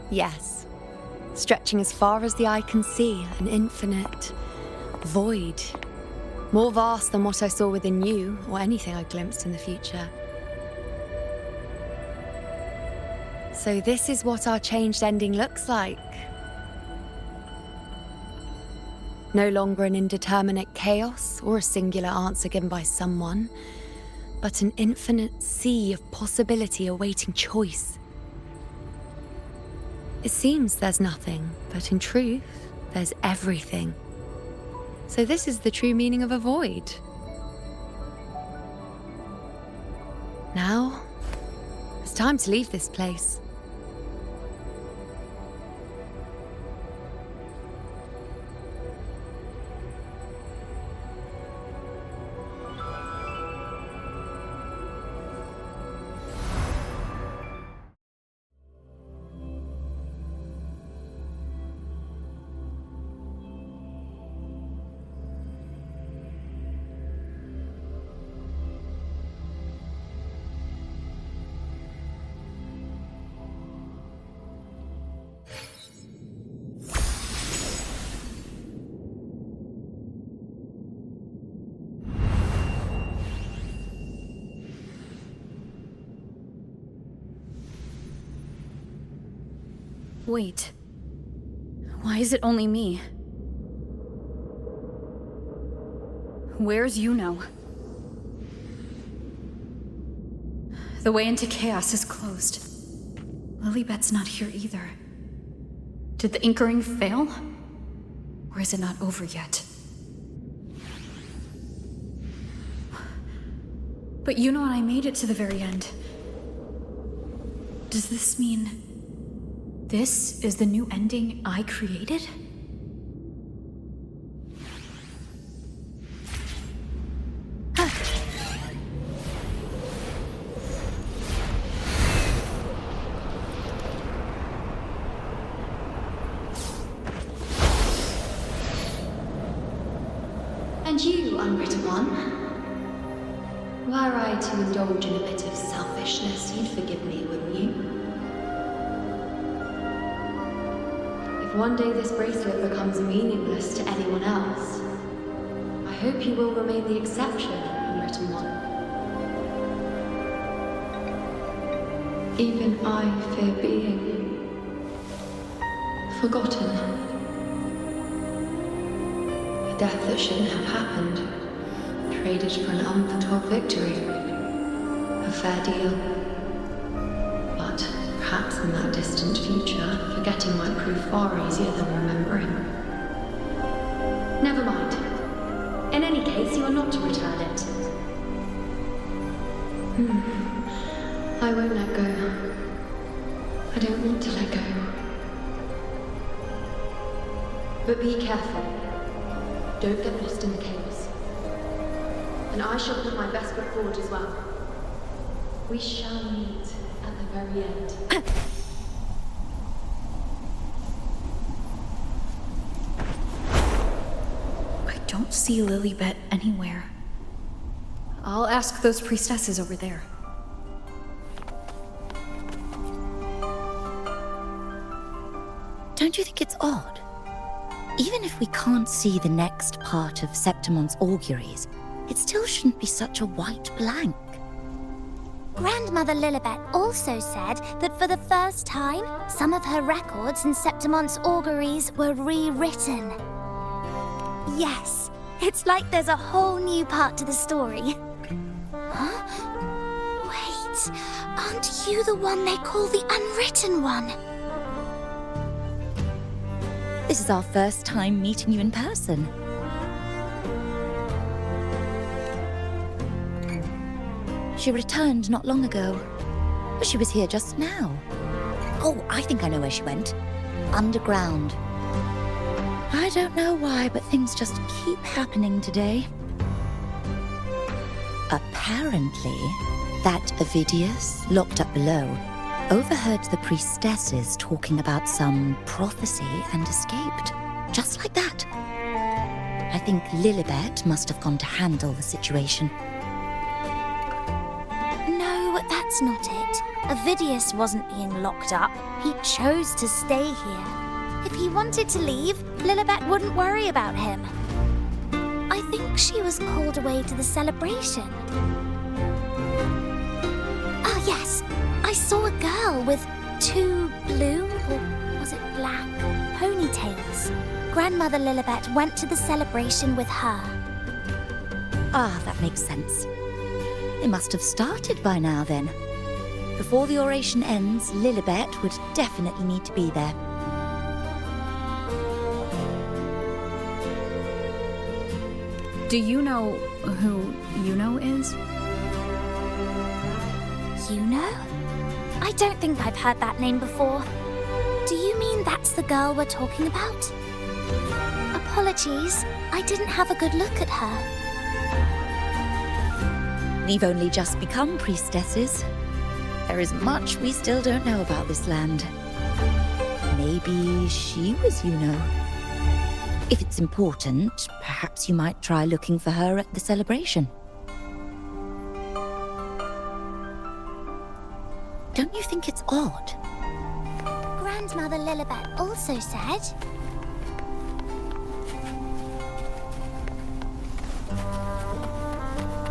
Yes. Stretching as far as the eye can see, an infinite void. More vast than what I saw within you, or anything I glimpsed in the future. So this is what our changed ending looks like. No longer an indeterminate chaos or a singular answer given by someone, but an infinite sea of possibility awaiting choice. It seems there's nothing, but in truth, there's everything. So this is the true meaning of a void. Now, it's time to leave this place. Wait. Why is it only me? Where's Yuno? The way into chaos is closed. Lilibet's not here either. Did the Inkering fail? Or is it not over yet? But Yuno and I made it to the very end. Does this mean... this is the new ending I created? And you, unwritten one? Were I to indulge in a bit of selfishness, you'd forgive me, wouldn't you? If one day this bracelet becomes meaningless to anyone else, I hope you will remain the exception, unwritten one. Even I fear being forgotten. A death that shouldn't have happened, traded for an unforetold victory. A fair deal. But perhaps in that distant future, forgetting might prove far easier than remembering. Never mind. In any case, you are not to return it. I won't let go. I don't want to let go. But be careful. Don't get lost in the chaos. And I shall put my best foot forward as well. We shall meet at the very end. I don't see Lilibet anywhere. I'll ask those priestesses over there. Don't you think it's odd? Even if we can't see the next part of Septimon's auguries, it still shouldn't be such a white blank. Grandmother Lilibet also said that for the first time, some of her records in Septimon's auguries were rewritten. Yes, it's like there's a whole new part to the story. Huh? Wait, aren't you the one they call the Unwritten One? This is our first time meeting you in person. She returned not long ago, but she was here just now. Oh, I think I know where she went. Underground. I don't know why, but things just keep happening today. Apparently, that Ovidius, locked up below, overheard the priestesses talking about some prophecy and escaped. Just like that. I think Lilibet must have gone to handle the situation. No, that's not it. Ovidius wasn't being locked up. He chose to stay here. If he wanted to leave, Lilibet wouldn't worry about him. I think she was called away to the celebration. Ah, yes. I saw a girl with 2 blue, or was it black, ponytails. Grandmother Lilibet went to the celebration with her. Ah, that makes sense. It must have started by now then. Before the oration ends, Lilibet would definitely need to be there. Do you know who Yuno is? Yuno? I don't think I've heard that name before. Do you mean that's the girl we're talking about? Apologies, I didn't have a good look at her. We've only just become priestesses. There is much we still don't know about this land. Maybe she was Yuno. If it's important, perhaps you might try looking for her at the celebration. Don't you think it's odd? Grandmother Lilibet also said...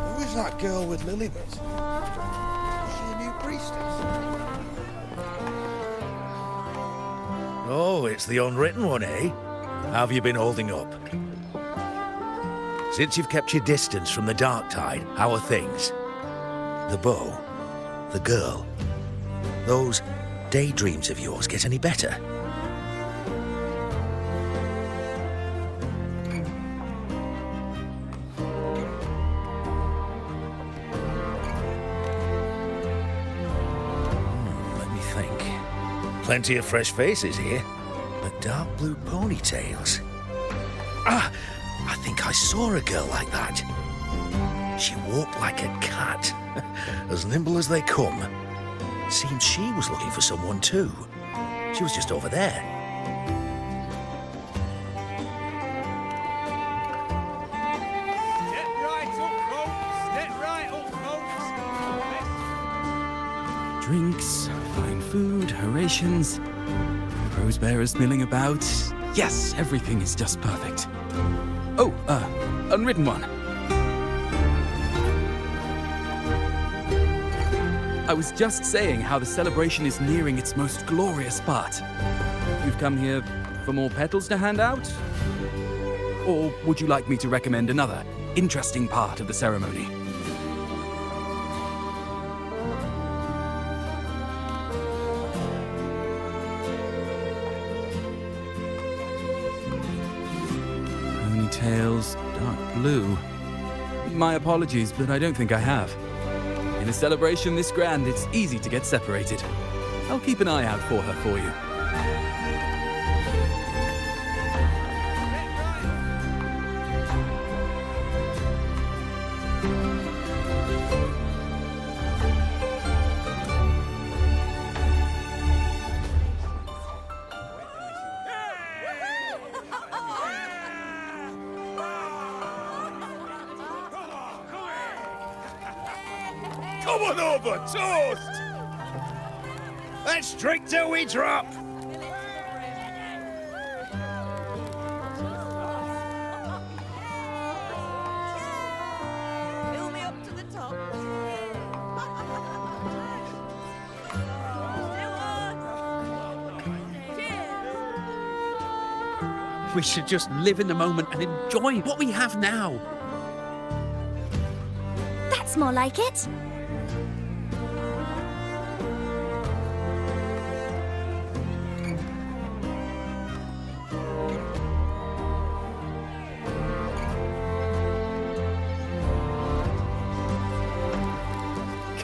Who is that girl with Lilibet? Is she a new priestess? Oh, it's the unwritten one, eh? How have you been holding up? Since you've kept your distance from the dark tide, how are things? The bow? The girl? Those daydreams of yours get any better? Let me think. Plenty of fresh faces here, but dark blue ponytails. Ah, I think I saw a girl like that. She walked like a cat, as nimble as they come. Seemed she was looking for someone too. She was just over there. Step right up, folks. Step right up, folks. Drinks, fine food, orations, rose bearers milling about. Yes, everything is just perfect. Oh, unwritten one. I was just saying how the celebration is nearing its most glorious part. You've come here for more petals to hand out? Or would you like me to recommend another interesting part of the ceremony? Ponytails, dark blue. My apologies, but I don't think I have. In a celebration this grand, it's easy to get separated. I'll keep an eye out for her for you. Come on over, toast! Let's drink till we drop! Fill me up to the top. We should just live in the moment and enjoy what we have now. That's more like it.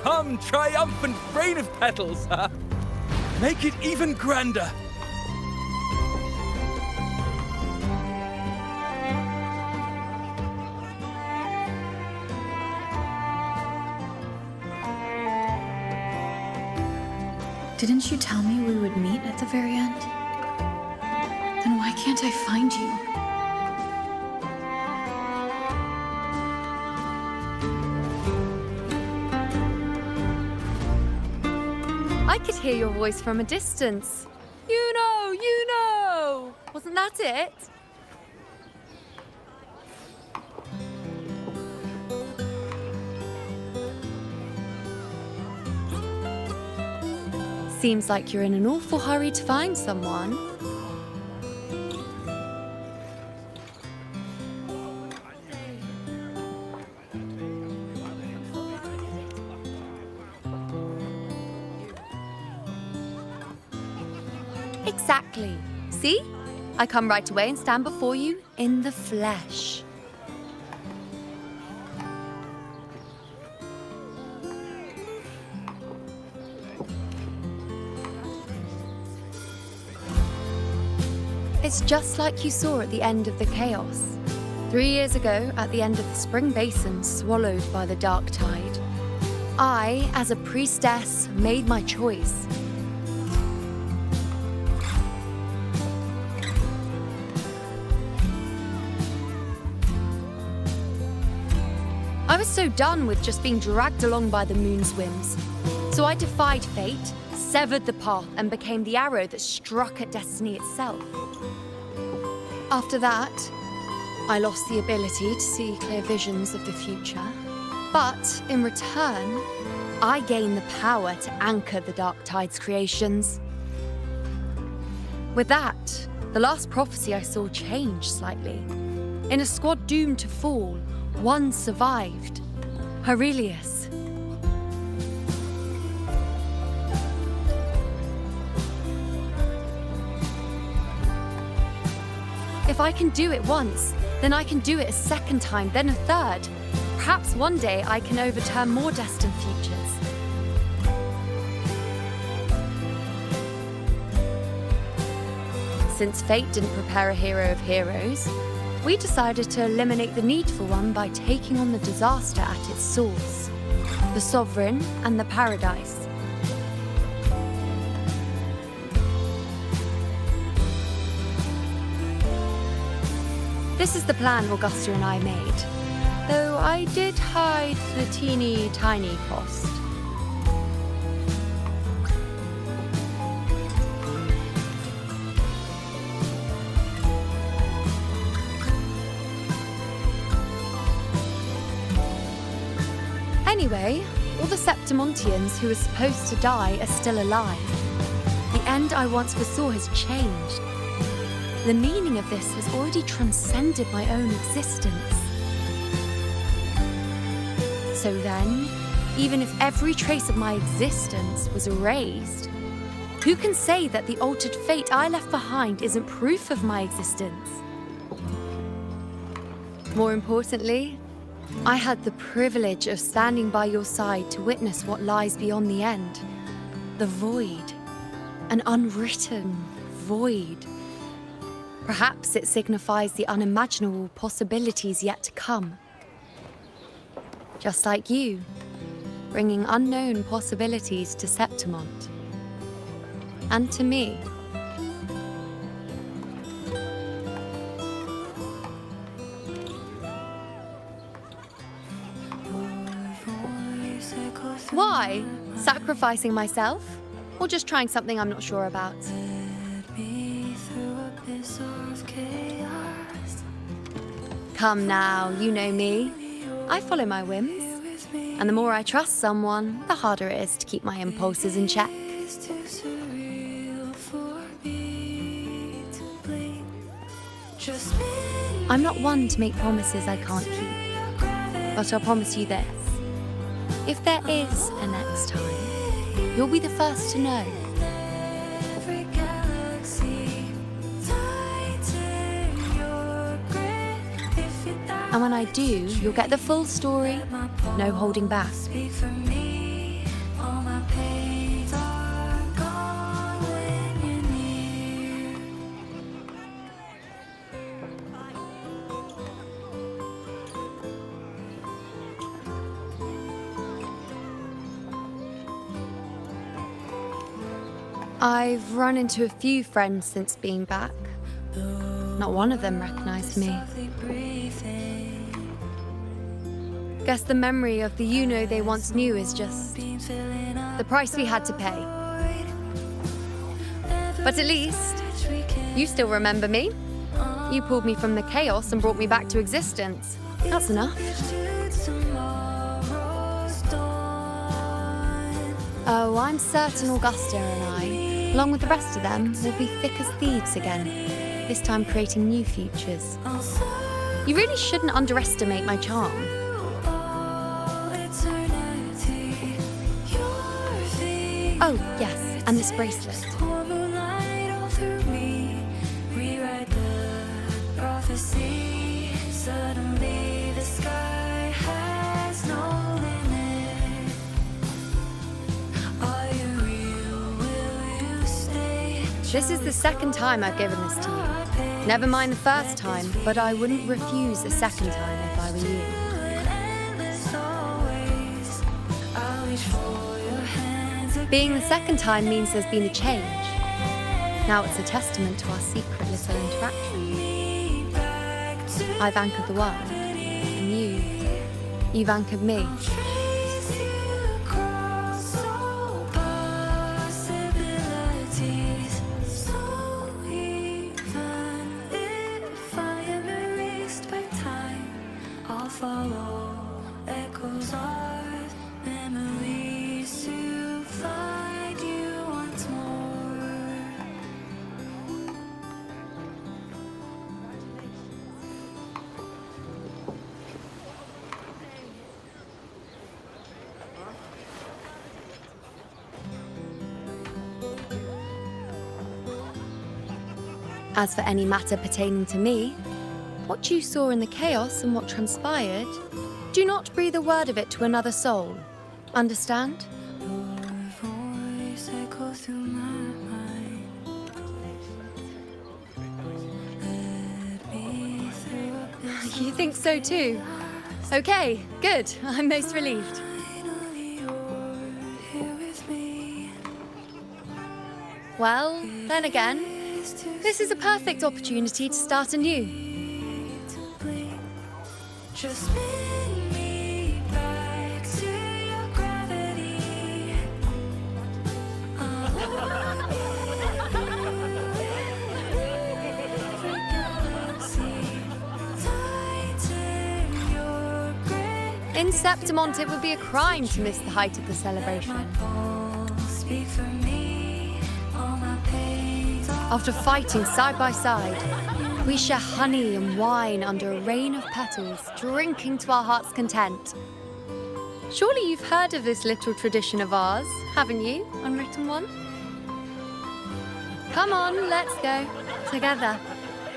Come, triumphant rain of petals! Make it even grander! Didn't you tell me we would meet at the very end? Then why can't I find you? I could hear your voice from a distance. You know! Wasn't that it? Seems like you're in an awful hurry to find someone. Exactly. See? I come right away and stand before you in the flesh. It's just like you saw at the end of the chaos. 3 years ago, at the end of the spring basin swallowed by the dark tide, I, as a priestess, made my choice. I was so done with just being dragged along by the moon's whims. So I defied fate, severed the path, and became the arrow that struck at destiny itself. After that, I lost the ability to see clear visions of the future. But in return, I gained the power to anchor the Dark Tide's creations. With that, the last prophecy I saw changed slightly. In a squad doomed to fall, one survived. Aurelius. If I can do it once, then I can do it a second time, then a third. Perhaps one day I can overturn more destined futures. Since fate didn't prepare a hero of heroes, we decided to eliminate the needful one by taking on the disaster at its source, the Sovereign and the Paradise. This is the plan Augusta and I made, though I did hide the teeny tiny cost. Anyway, all the Septimontians who were supposed to die are still alive. The end I once foresaw has changed. The meaning of this has already transcended my own existence. So then, even if every trace of my existence was erased, who can say that the altered fate I left behind isn't proof of my existence? More importantly, I had the privilege of standing by your side to witness what lies beyond the end. The void. An unwritten void. Perhaps it signifies the unimaginable possibilities yet to come. Just like you, bringing unknown possibilities to Septimont. And to me. Why? Sacrificing myself? Or just trying something I'm not sure about? Come now, you know me. I follow my whims. And the more I trust someone, the harder it is to keep my impulses in check. I'm not one to make promises I can't keep. But I'll promise you this. If there is a next time, you'll be the first to know. And when I do, you'll get the full story, no holding back. pains are gone when you're near. I've run into a few friends since being back. Not one of them recognized me. Guess the memory of the you-know they once knew is just the price we had to pay. But at least, you still remember me. You pulled me from the chaos and brought me back to existence. That's enough. Oh, I'm certain Augusta and I, along with the rest of them, will be thick as thieves again, this time creating new futures. You really shouldn't underestimate my charm. Oh, yes, and this bracelet. Suddenly the sky has no limit. Are you real? Will you stay? This is the second time I've given this to you. Never mind the first time, but I wouldn't refuse a second time if I were you. Being the second time means there's been a change. Now it's a testament to our secret little interaction. I've anchored the world, and you've anchored me. Follow echoes of memories to find you once more. As for any matter pertaining to me, what you saw in the chaos and what transpired, do not breathe a word of it to another soul. Understand? Voice echo through my mind. Let me through. You think so too? Okay, good. I'm most relieved. Well, then again, this is a perfect opportunity to start anew. Just spin me back to your gravity. In Septimont, it would be a crime to miss the height of the celebration. After fighting side by side, we share honey and wine under a rain of petals, drinking to our heart's content. Surely you've heard of this little tradition of ours, haven't you, unwritten one? Come on, let's go, together,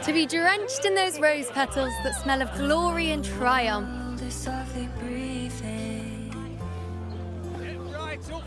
to be drenched in those rose petals that smell of glory and triumph. Softly breathing. Get right up.